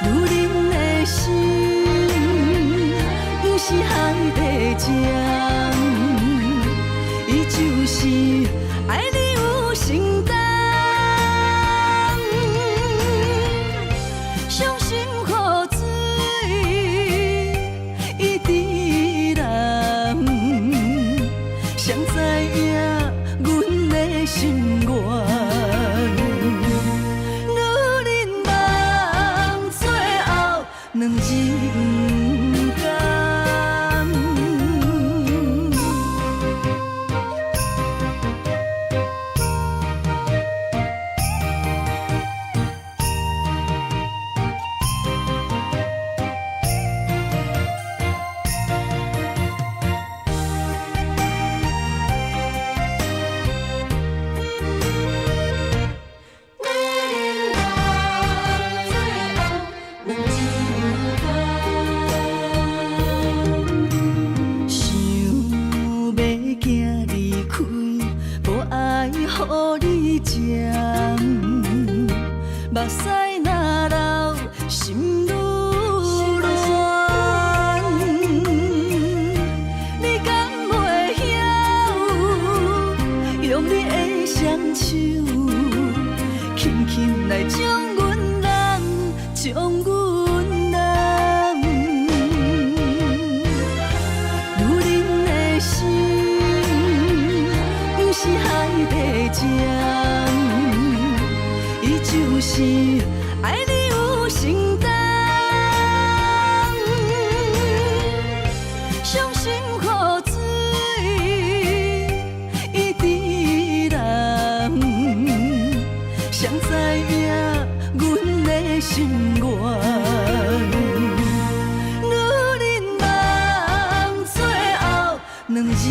女人的心，不是海底针。就是爱你有承担，伤心雨水一滴人，谁知影阮的心愿？女人梦最后两人甘。愿。女人人最后两人间。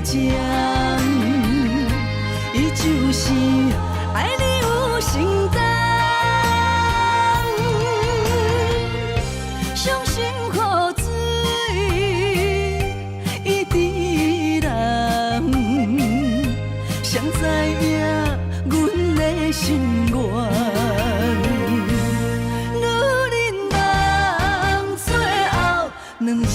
情，伊就是爱你有承担，伤心雨水伊滴人，谁知影阮的心愿？女人人最后两人间。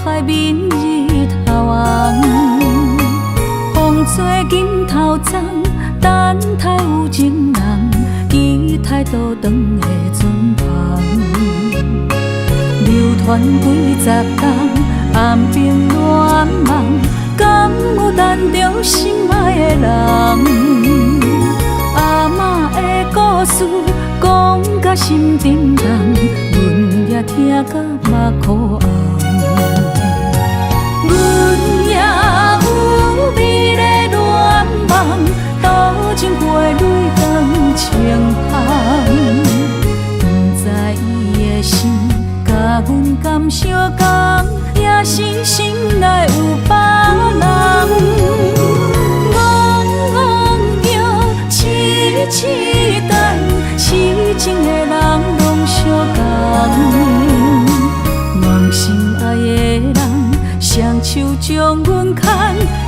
海面日头红，风吹金头鬃，等待有情人，期待倒转的船旁。流传几十冬，暗冰乱梦，敢有等着心爱的人？阿嬷的故事讲甲心沉重，阮也听甲目眶红。阮也有美丽恋梦，多情过泪光清风。不知伊的心甲阮敢相共，也是心内有别人。戆戆叫，痴痴等，痴情的人拢相共。梦心爱的人。双手将阮牵，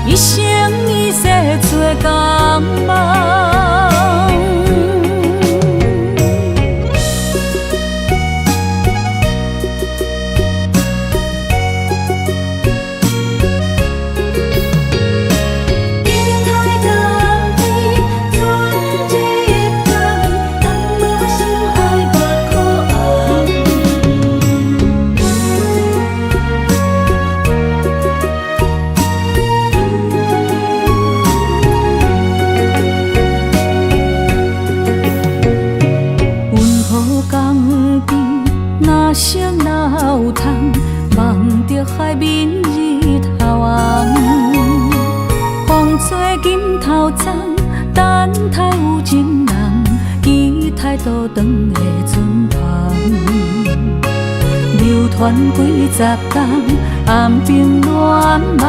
一生一世做共梦。声哪有通望着海面日头红，风吹金头鬃，等待有情人，期待倒转的船旁。流传几十冬，暗冰乱梦，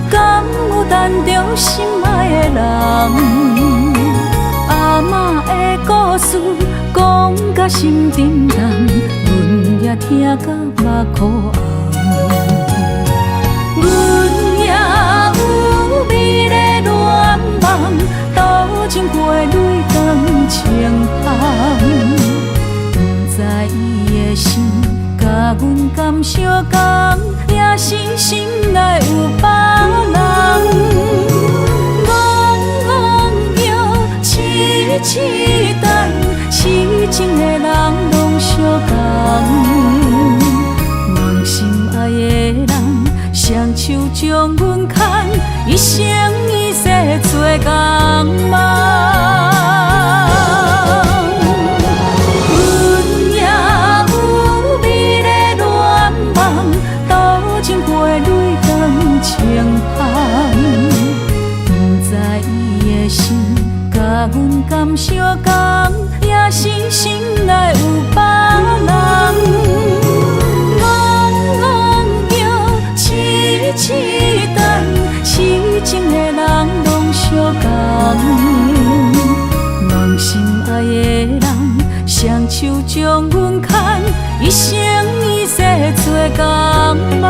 敢有等着心爱的人？阿嬷的故事讲甲心沉重，阮也听甲目眶红。阮也有美丽恋梦，多情过泪光清风。不知伊的心甲阮敢相共，也是心内有别人。痴等，痴情的人拢相共，梦是将阮牵，一生一世做共梦。阮也有美丽恋梦，斗阵花蕊光清芳。不知伊的心甲阮敢相共，也是心内有别人。痴等，痴情的人拢相共，梦心爱的人，双手将阮牵，一生一世做共梦。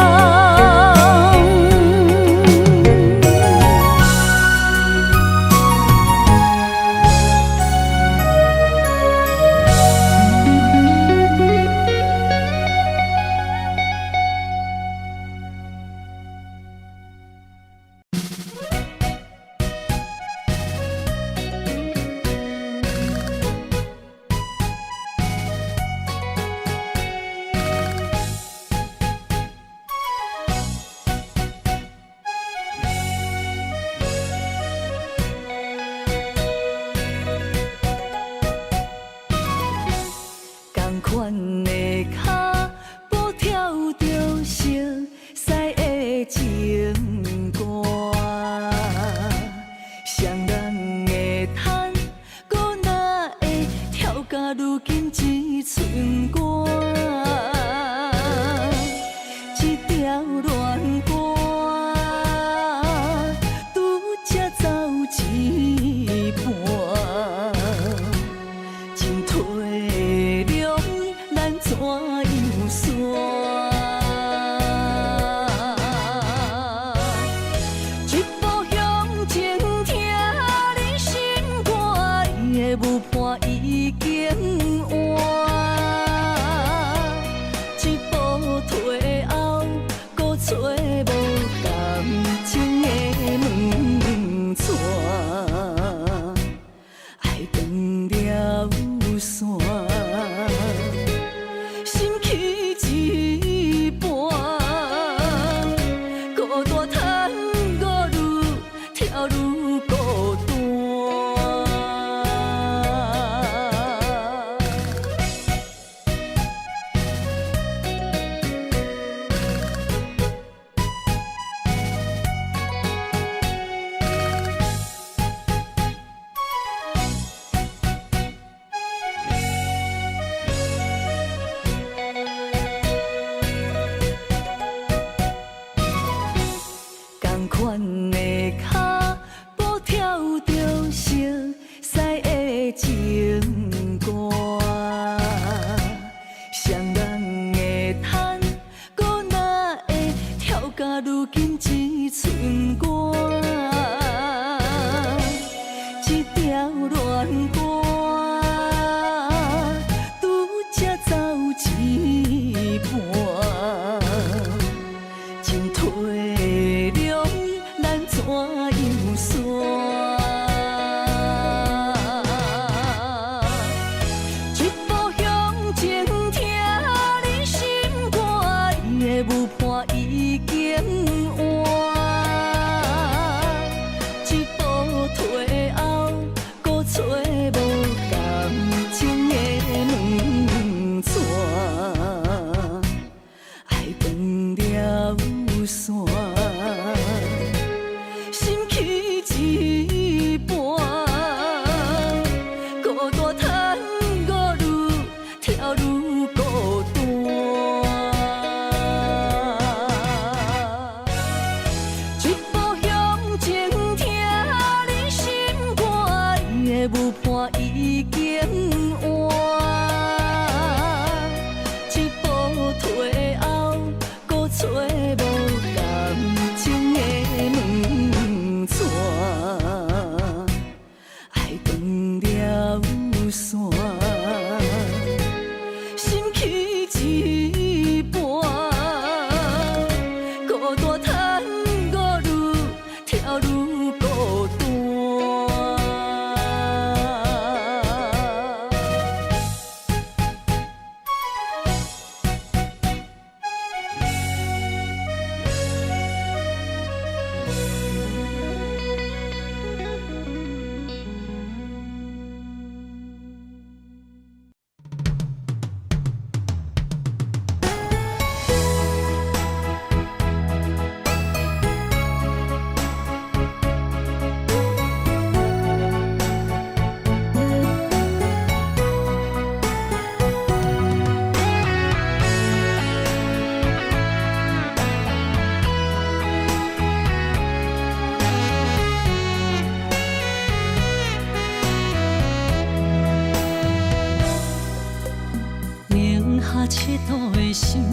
佚佗的心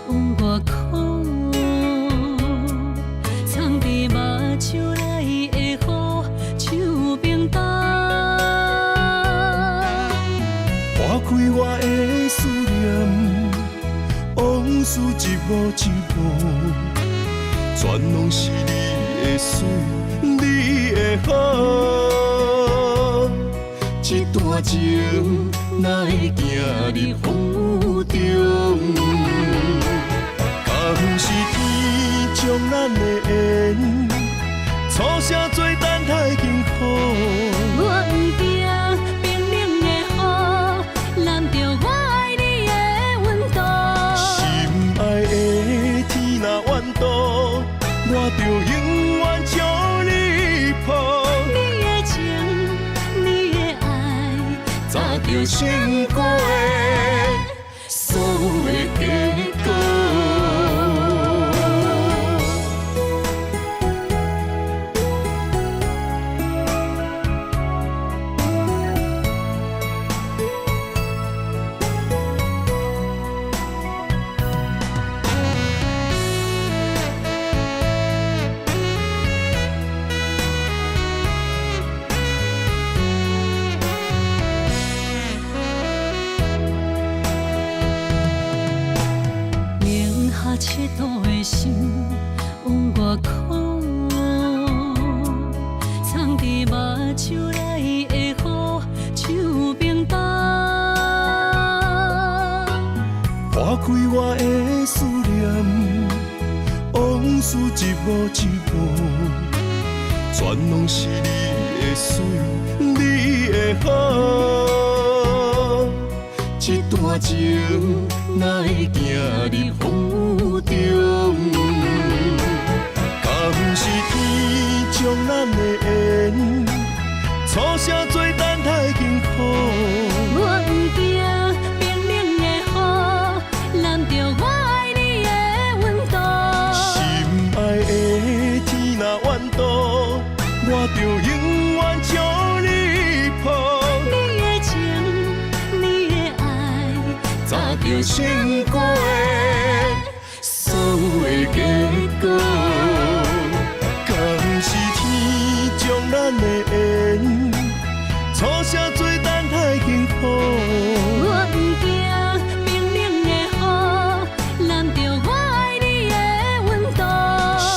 往外哭，藏伫目睭内的雨，手冰冻。划开我的思念，往事一幕一幕，全拢是你的水，你的好。这段情哪会行入风中？敢不是天将咱的缘，初声做等待幸福。我不惊冰冷的雨，淋着我爱你的温度。心爱的天若怨妒，我就永远将你抱。你的情，你的爱，早就想过的所有的结果。佚佗的心往外哭，藏伫目睭内的雨，手冰冻。划开我的思念，往事一幕一幕，全拢是你的水，你的好。这段情哪会行入风中？敢不是天将咱的缘，初声做等待幸福。我不惊冰冷的雨，淋着我爱你的温度。心爱的天若怨妒，我就永远将你抱。你的情，你的爱，早就想过的所有的结果。敢不是天将咱的缘，初声做等待幸福。我不惊冰冷的雨，淋着我爱你的温度。心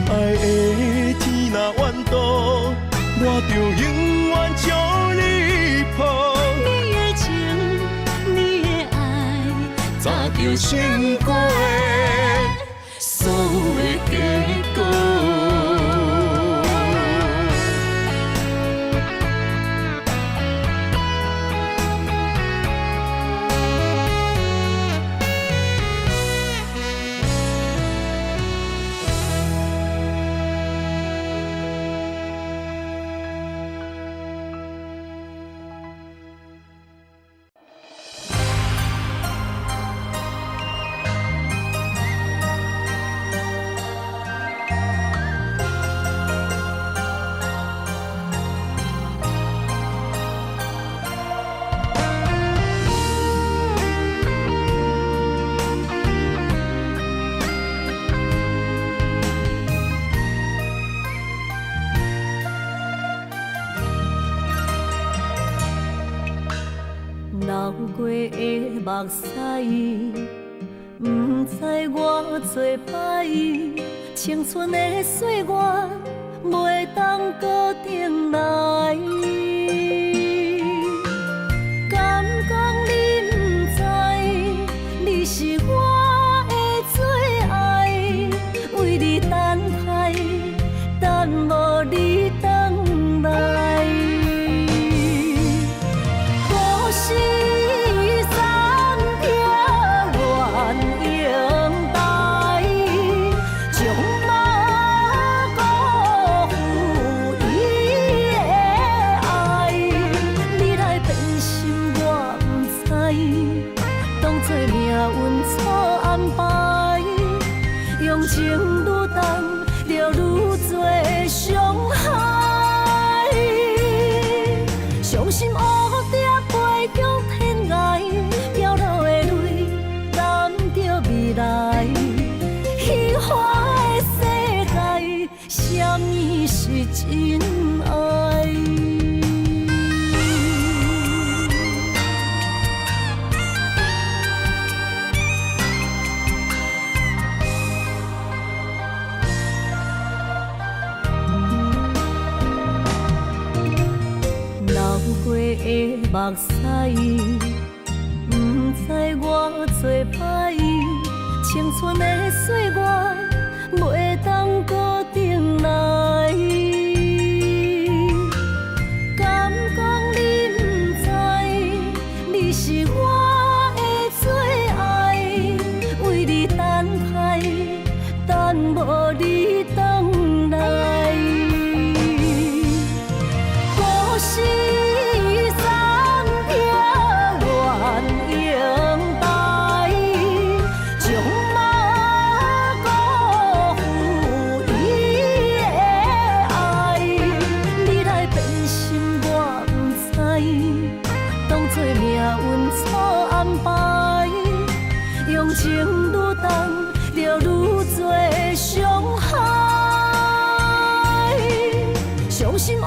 爱的天若怨妒，我就永远将你抱。你的情，你的爱，早就想过的所有的结果。流过的目屎，不知我做摆，青春的岁月袂当搁重来。敢讲你不知，你是我的最爱，为你等待，等无你回来。可惜。真爱。流过的目屎，不知我做歹，青春的岁月袂当搁重来。敢讲你不知，你是我的最爱，为你等待，等无你回来。故事三篇愿用台，将马辜负伊的爱。你来变心我不知，当作命运错安排，用情愈重，就愈多伤害。伤心黑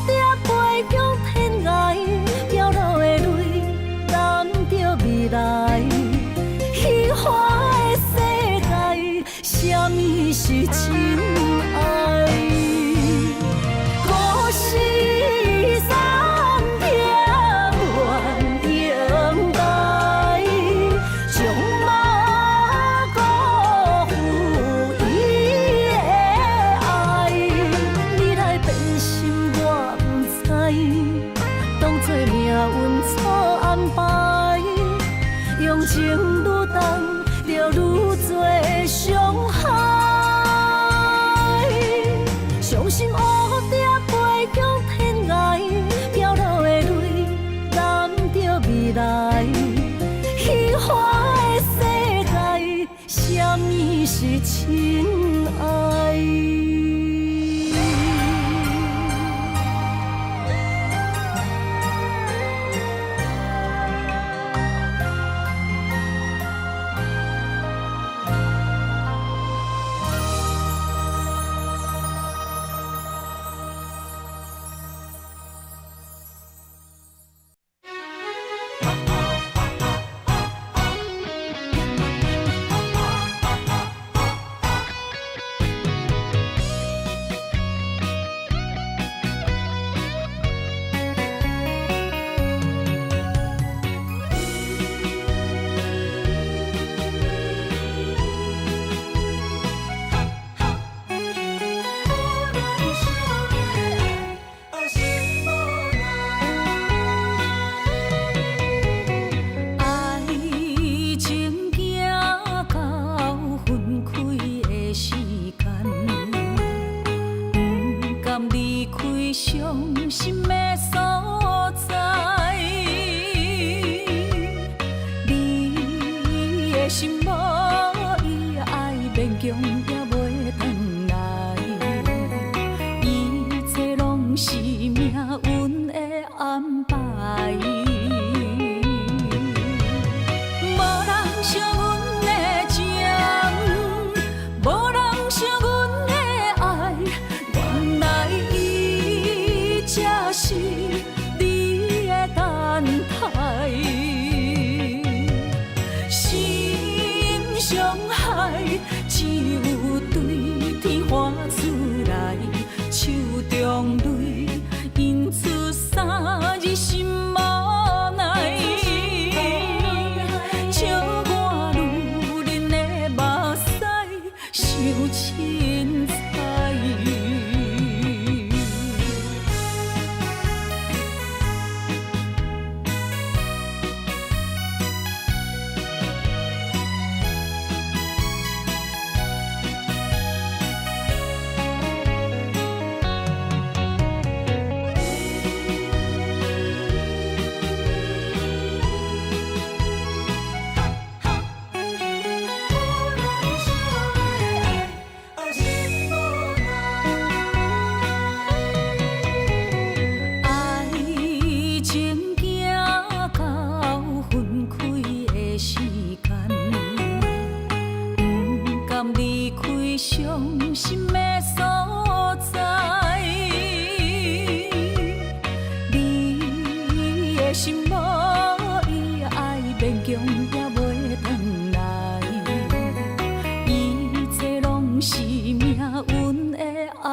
蝶飞向天涯，飘落的泪染着未来。虚幻的世界，什么是真爱？故事三篇愿用台，将马辜负伊的爱。你来变心我不知，当作命运错安排，用情愈重，就愈多伤害。伤心黑蝶飞向天涯，飘落的泪染着未来。虚幻的世界，什么是真爱？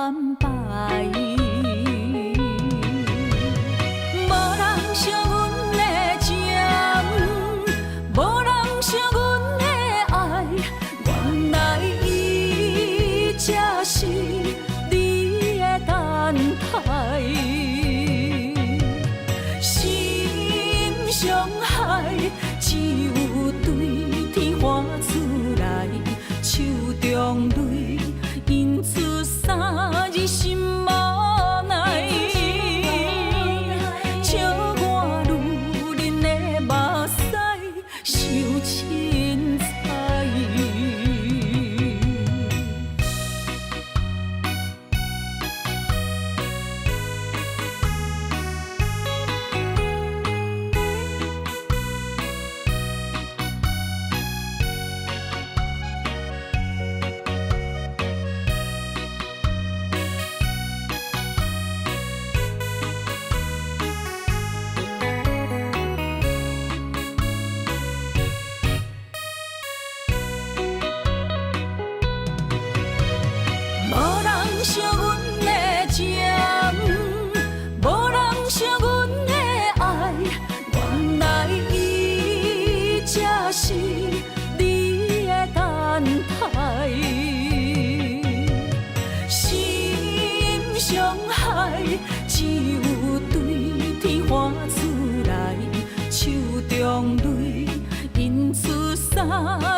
安排。无人惜阮的情，无人惜阮的爱，原来伊才是你的等待。心伤害，只有对天花出来，手中泪印出三字心无奈。笑我女人的目屎受凊彩。无人惜阮的情，无人惜阮的爱，原来伊才是你的等待。心伤害，只有对天花出来，手中泪印出三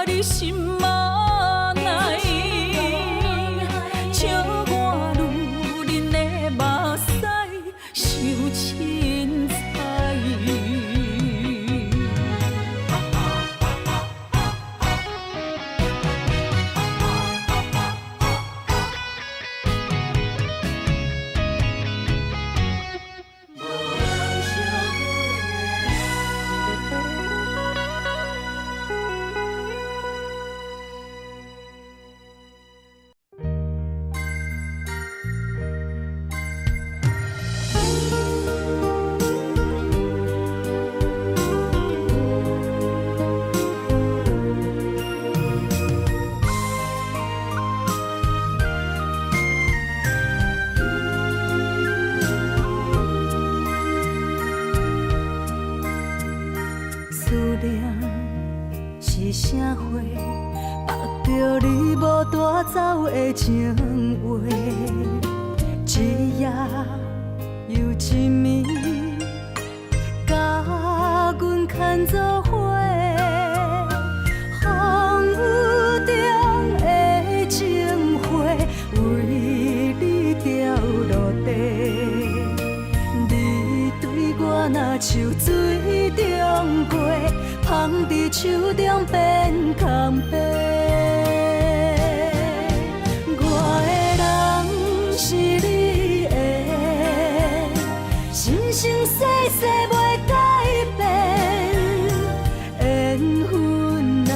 字心无奈。笑我女人的目屎受凊彩。思念是啥货？目着你无带走的情话，一夜又一暝，甲阮牵做伙。风雨中的情花，为你掉落地。你对我若像水中过，放伫手中变空白。我的人是你的，生生世世袂改变。缘分若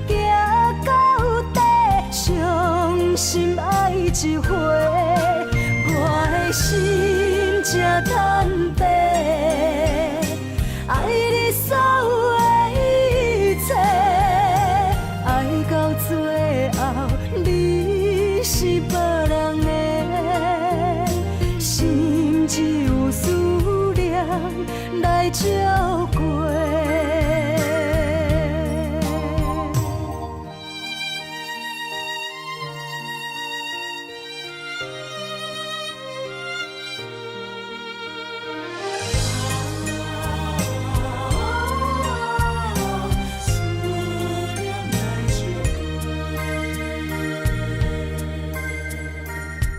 行到底，伤心爱一回。我的心才坦白，爱你所有的一切，爱到最后你是别人的，心只有思念来照过。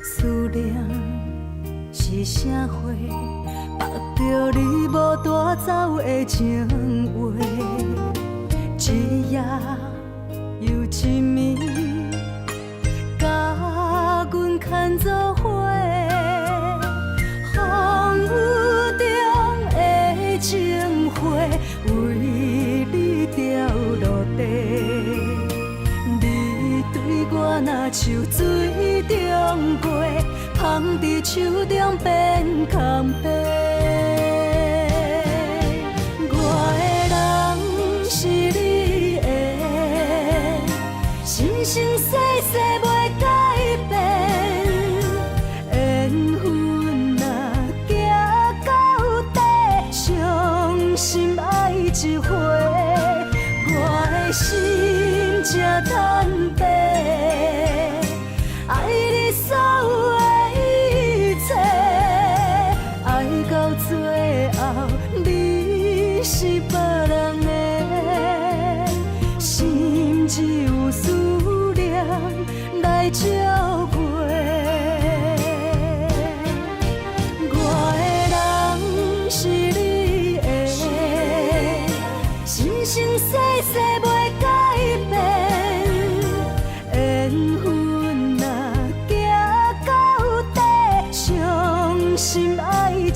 思念是啥货？目着你无带走的情话，一夜又一暝，甲阮牵做伙。风雨中的情花，为你掉落地。你对我若像水中过，放伫手中变空白。我的人是你的，生生世世袂改变。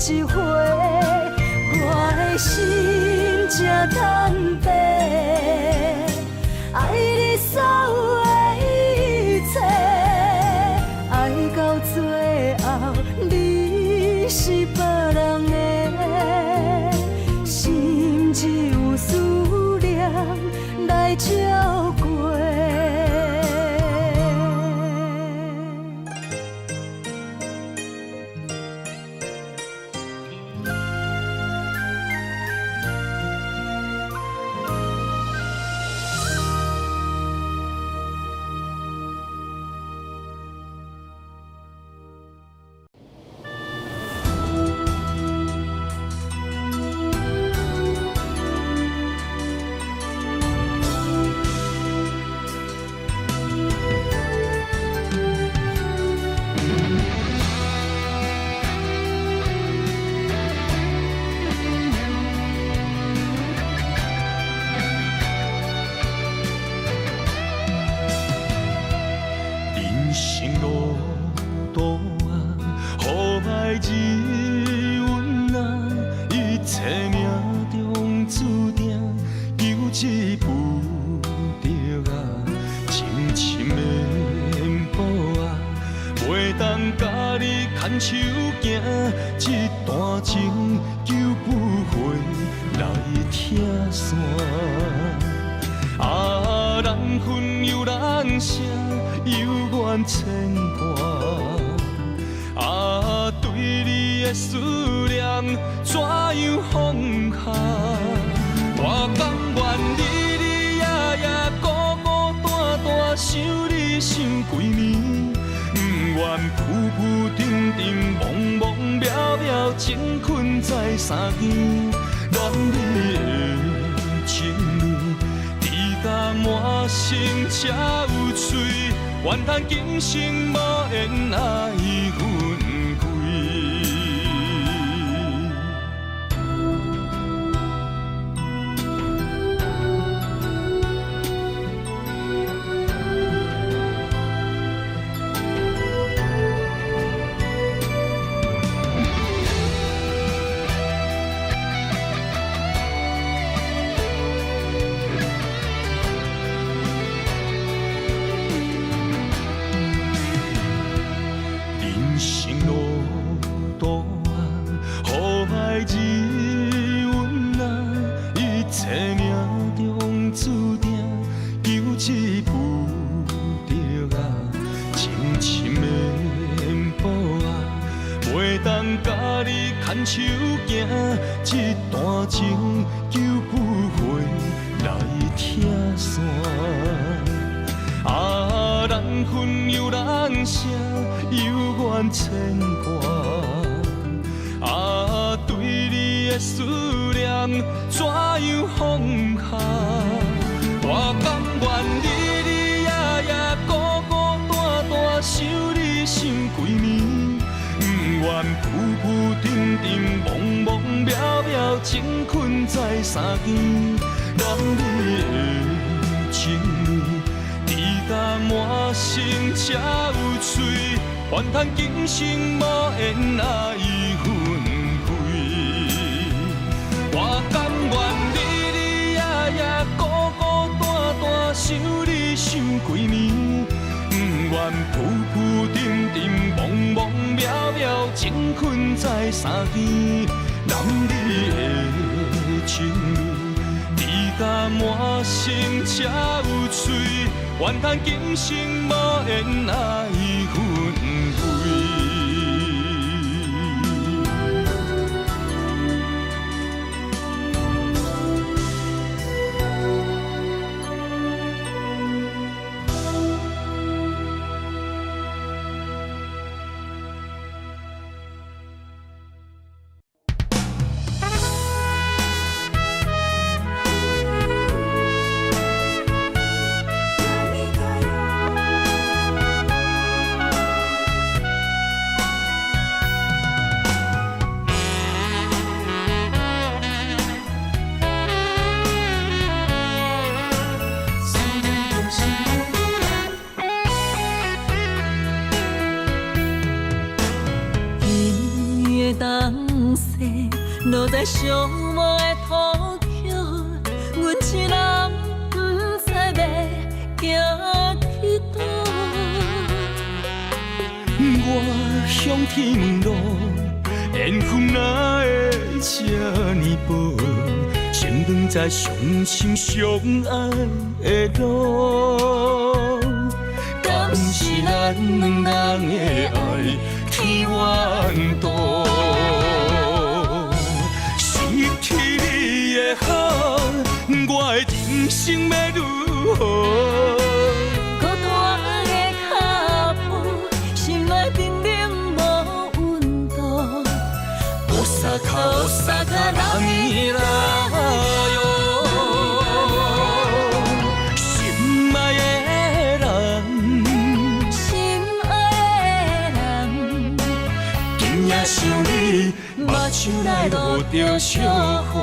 一回，我的心才坦白，爱你所有的一切，爱到最后你是别人的，心只有思念来照过。愿叹今生无缘爱分开。手行这段情，求不回来听线。啊，人分又人舍，有缘牵挂。啊，对你的思念怎样放下？我甘愿日夜夜、孤孤单单想你想几暝。 不愿浮浮沉沉、茫茫渺渺，情困在三更。男女的情意，知甲满心才有罪，怨叹今生无缘爱分开。我甘愿日日夜夜、孤孤单单想你想几暝。 不愿浮浮沉沉、茫茫渺渺，情困在三更。男女的情意，知甲满心才有罪，怨叹今生无缘爱分开。 我落在寂寞的土丘，阮一人不知要行去倒。我向天路，缘分哪会这呢薄？先长在相心相爱的路，敢是咱两人的爱天缘道？失去你的好，我的人生要如何？孤单的脚步，心内冰冷无温度。Osaka让你来哟，心爱的人，心爱的人，今夜想你，目睭内落着烧雨。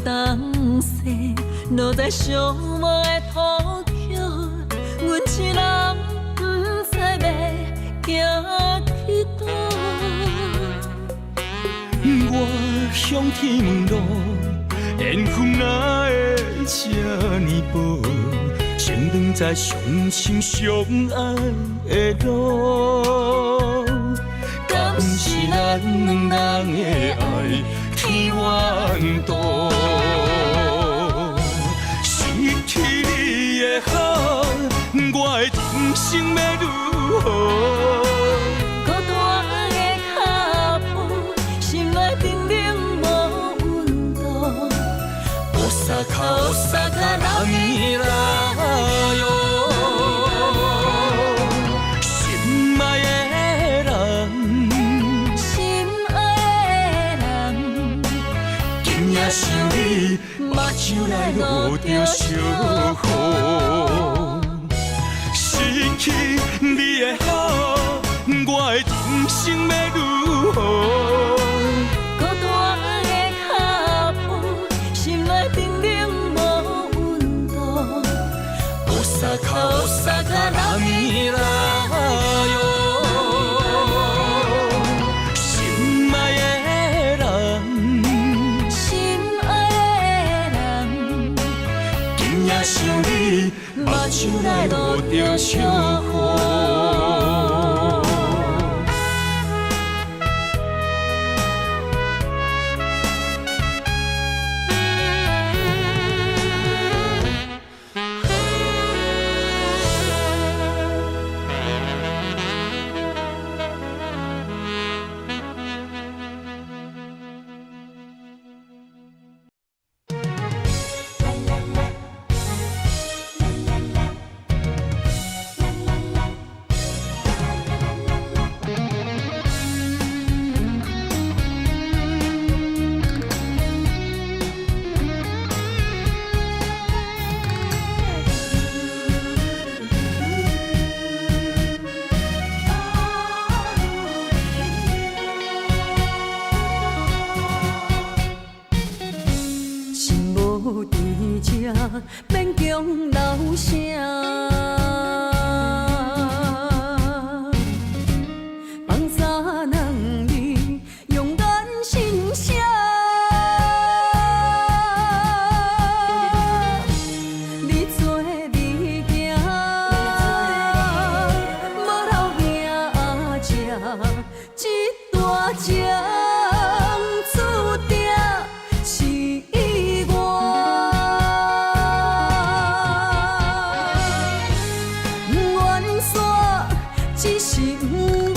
东西落在寂寞的土丘，阮一人不知要行去倒。我向天路，缘分哪会这呢薄？先长在相心相爱的路，敢是咱两人的爱天缘道？失去你的好，我的人生要如何？孤单的脚步，心内冰冷无温度。Osaka让你来哟，心爱的人，心爱的人，今夜想你，目睭内落着烧雨。失去你的好，我的人生要如何？孤单的脚步，心内冰冷无温度。Osaka让你来哟，心爱的人，心爱的人，今夜想你，目睭内落着烧雨。免强留声，放下两字，勇敢心声。你做你行，无留名食，一大情注定是我。只是不愿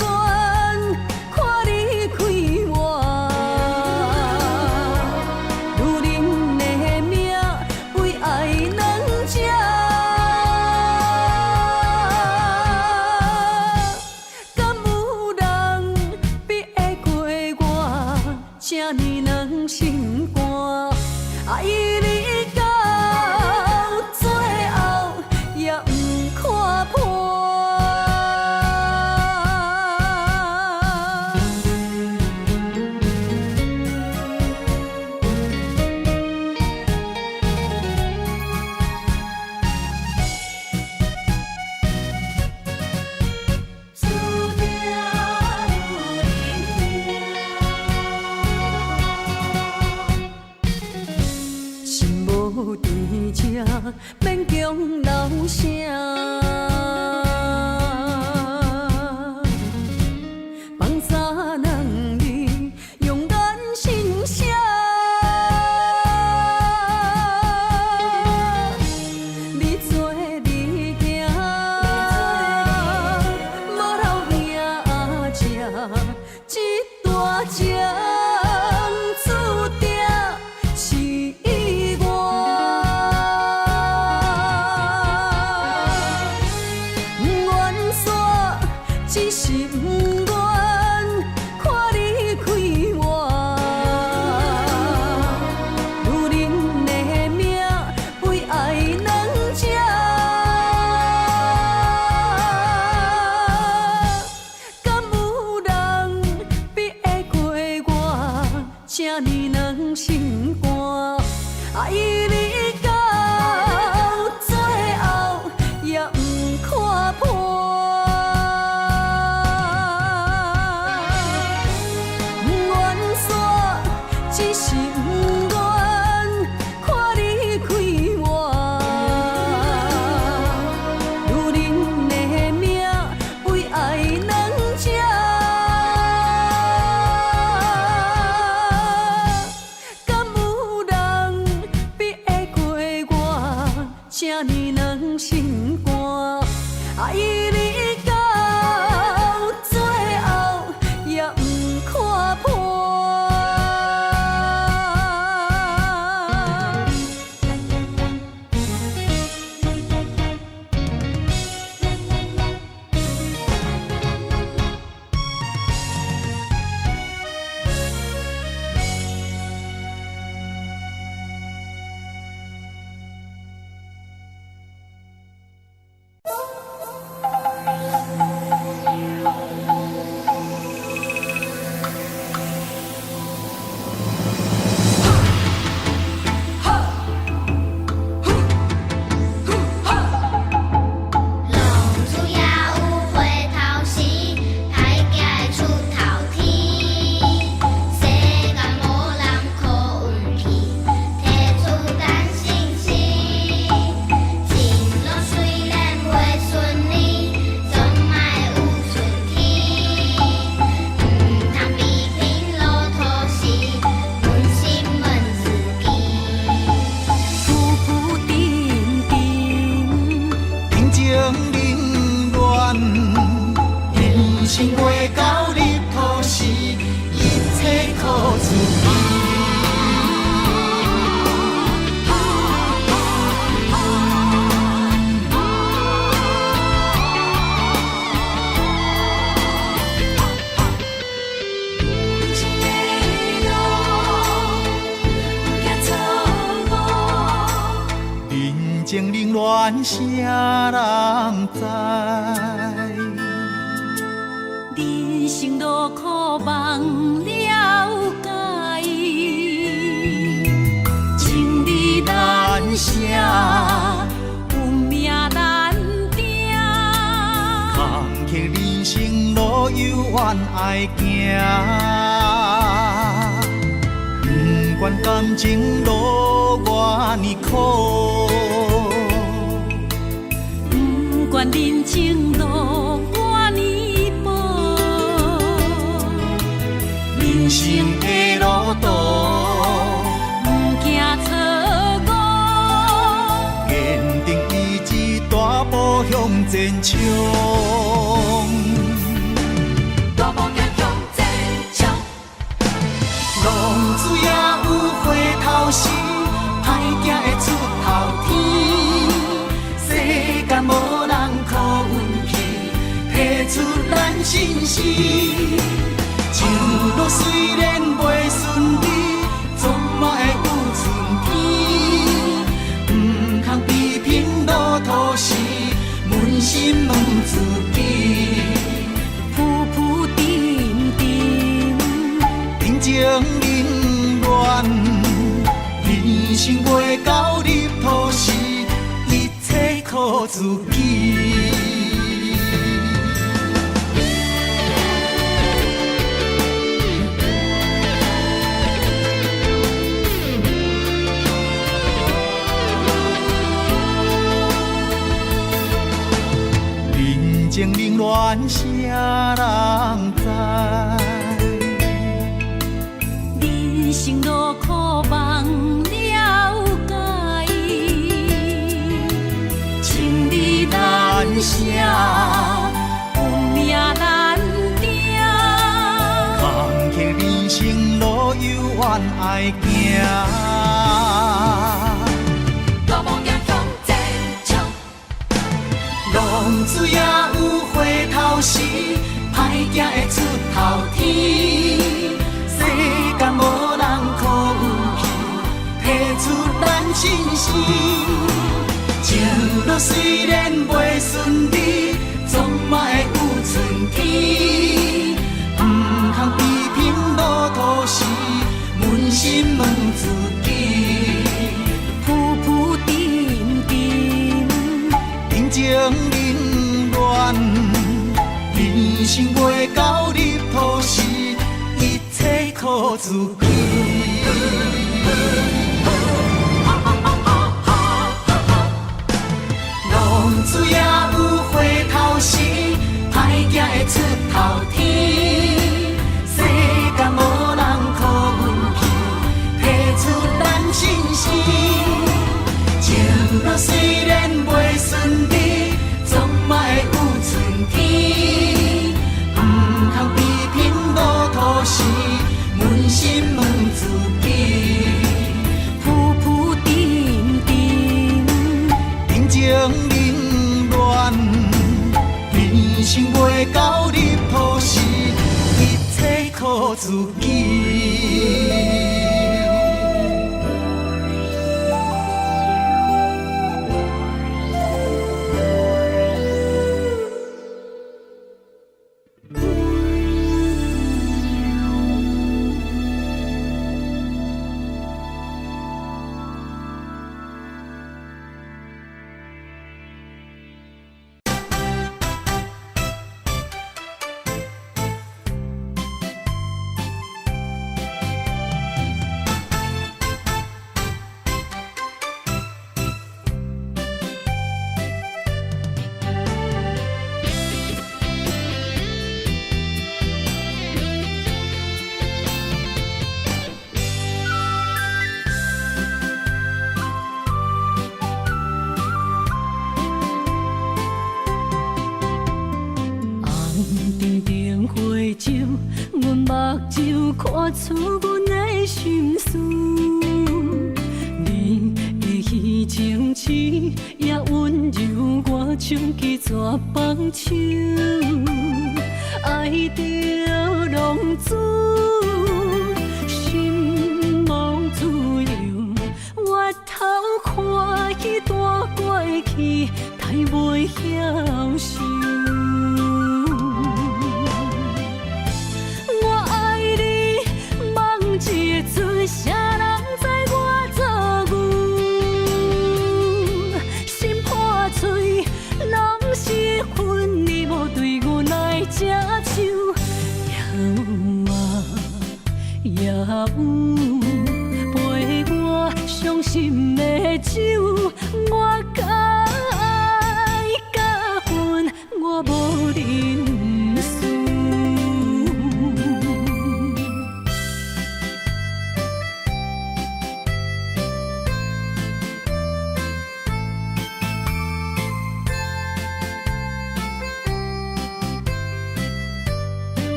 看你开我，如恁的命为爱两者，敢有人比会过我这呢软心？这大情注定是意外。缘线只是不愿看你开我，女人的命为爱两只。这呢软心肝，爱你到最后也不看破。缘线只是不愿看你开我，女人的命为爱两只。这呢软心肝，爱你到最后也不看破。心袂到日头时，一切靠自己。人情冷暖，啥人知？人生路苦望了解，情义难舍，运命难定。坎坷人生路有缘爱行，不管感情路偌呢苦，不管人情路人生的路途，不惊错误，坚定意志，大步向前冲。大步向前冲，浪子也有回头时，歹行会出头天。世间无人靠运气，提出咱心事。情路虽然袂顺利，总嘛会有春天。不通批评路途时，扪心问自己。浮浮沉沉，人情冷暖，人生袂到日头时，一切靠自己。情冷暖，啥人知？人生路苦望了解，情义难舍，运命难定。人生路犹原爱行。大梦也向前冲，浪子也有回头时，歹行会出头天。世间无人可运气，提出咱真心。情路虽然袂顺利，总嘛会有春天。不通批评路途时，扪心问自己。浮浮沉沉，人情冷暖，人生袂到入土时，一切靠自己。浪子也有回头时，歹行会出头天。世间无人可运气，提出咱真心。情路虽然袂顺利，总嘛会有春天。不通批评路途时，扪心问自己。浮浮沉沉，人情冷暖，人生袂到入土时，一切靠自己。目睭看出阮的心事，你的虚情痴也温柔我像一逝放手，爱着浪子，心无自由，越头看去大过去，太袂晓受。啥人知我做牛？心破碎，拢是恨你无对我来接手。也有陪我伤心的酒，我甲爱甲恨，我无认输。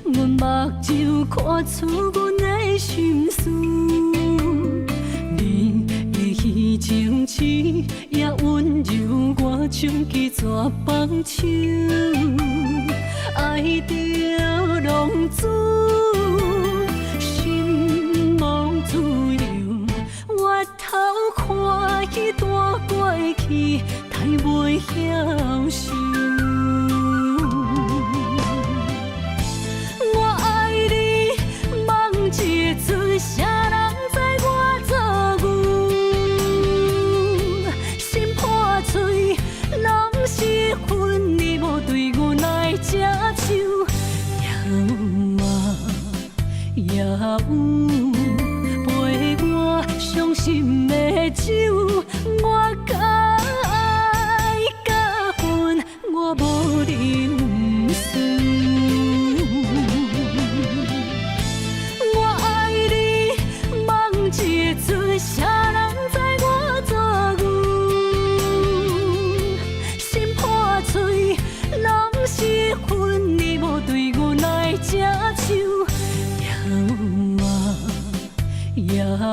阮目睭看出阮的心事，你的虚情痴也温柔我像一逝放手，爱着浪子，心无自由，越头看去大过去，太袂晓受。啥人知我做牛？心破碎，拢是恨你无对我来接手。也有陪我伤心的酒，我甲爱甲恨，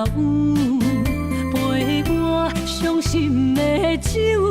有，陪我伤心的酒。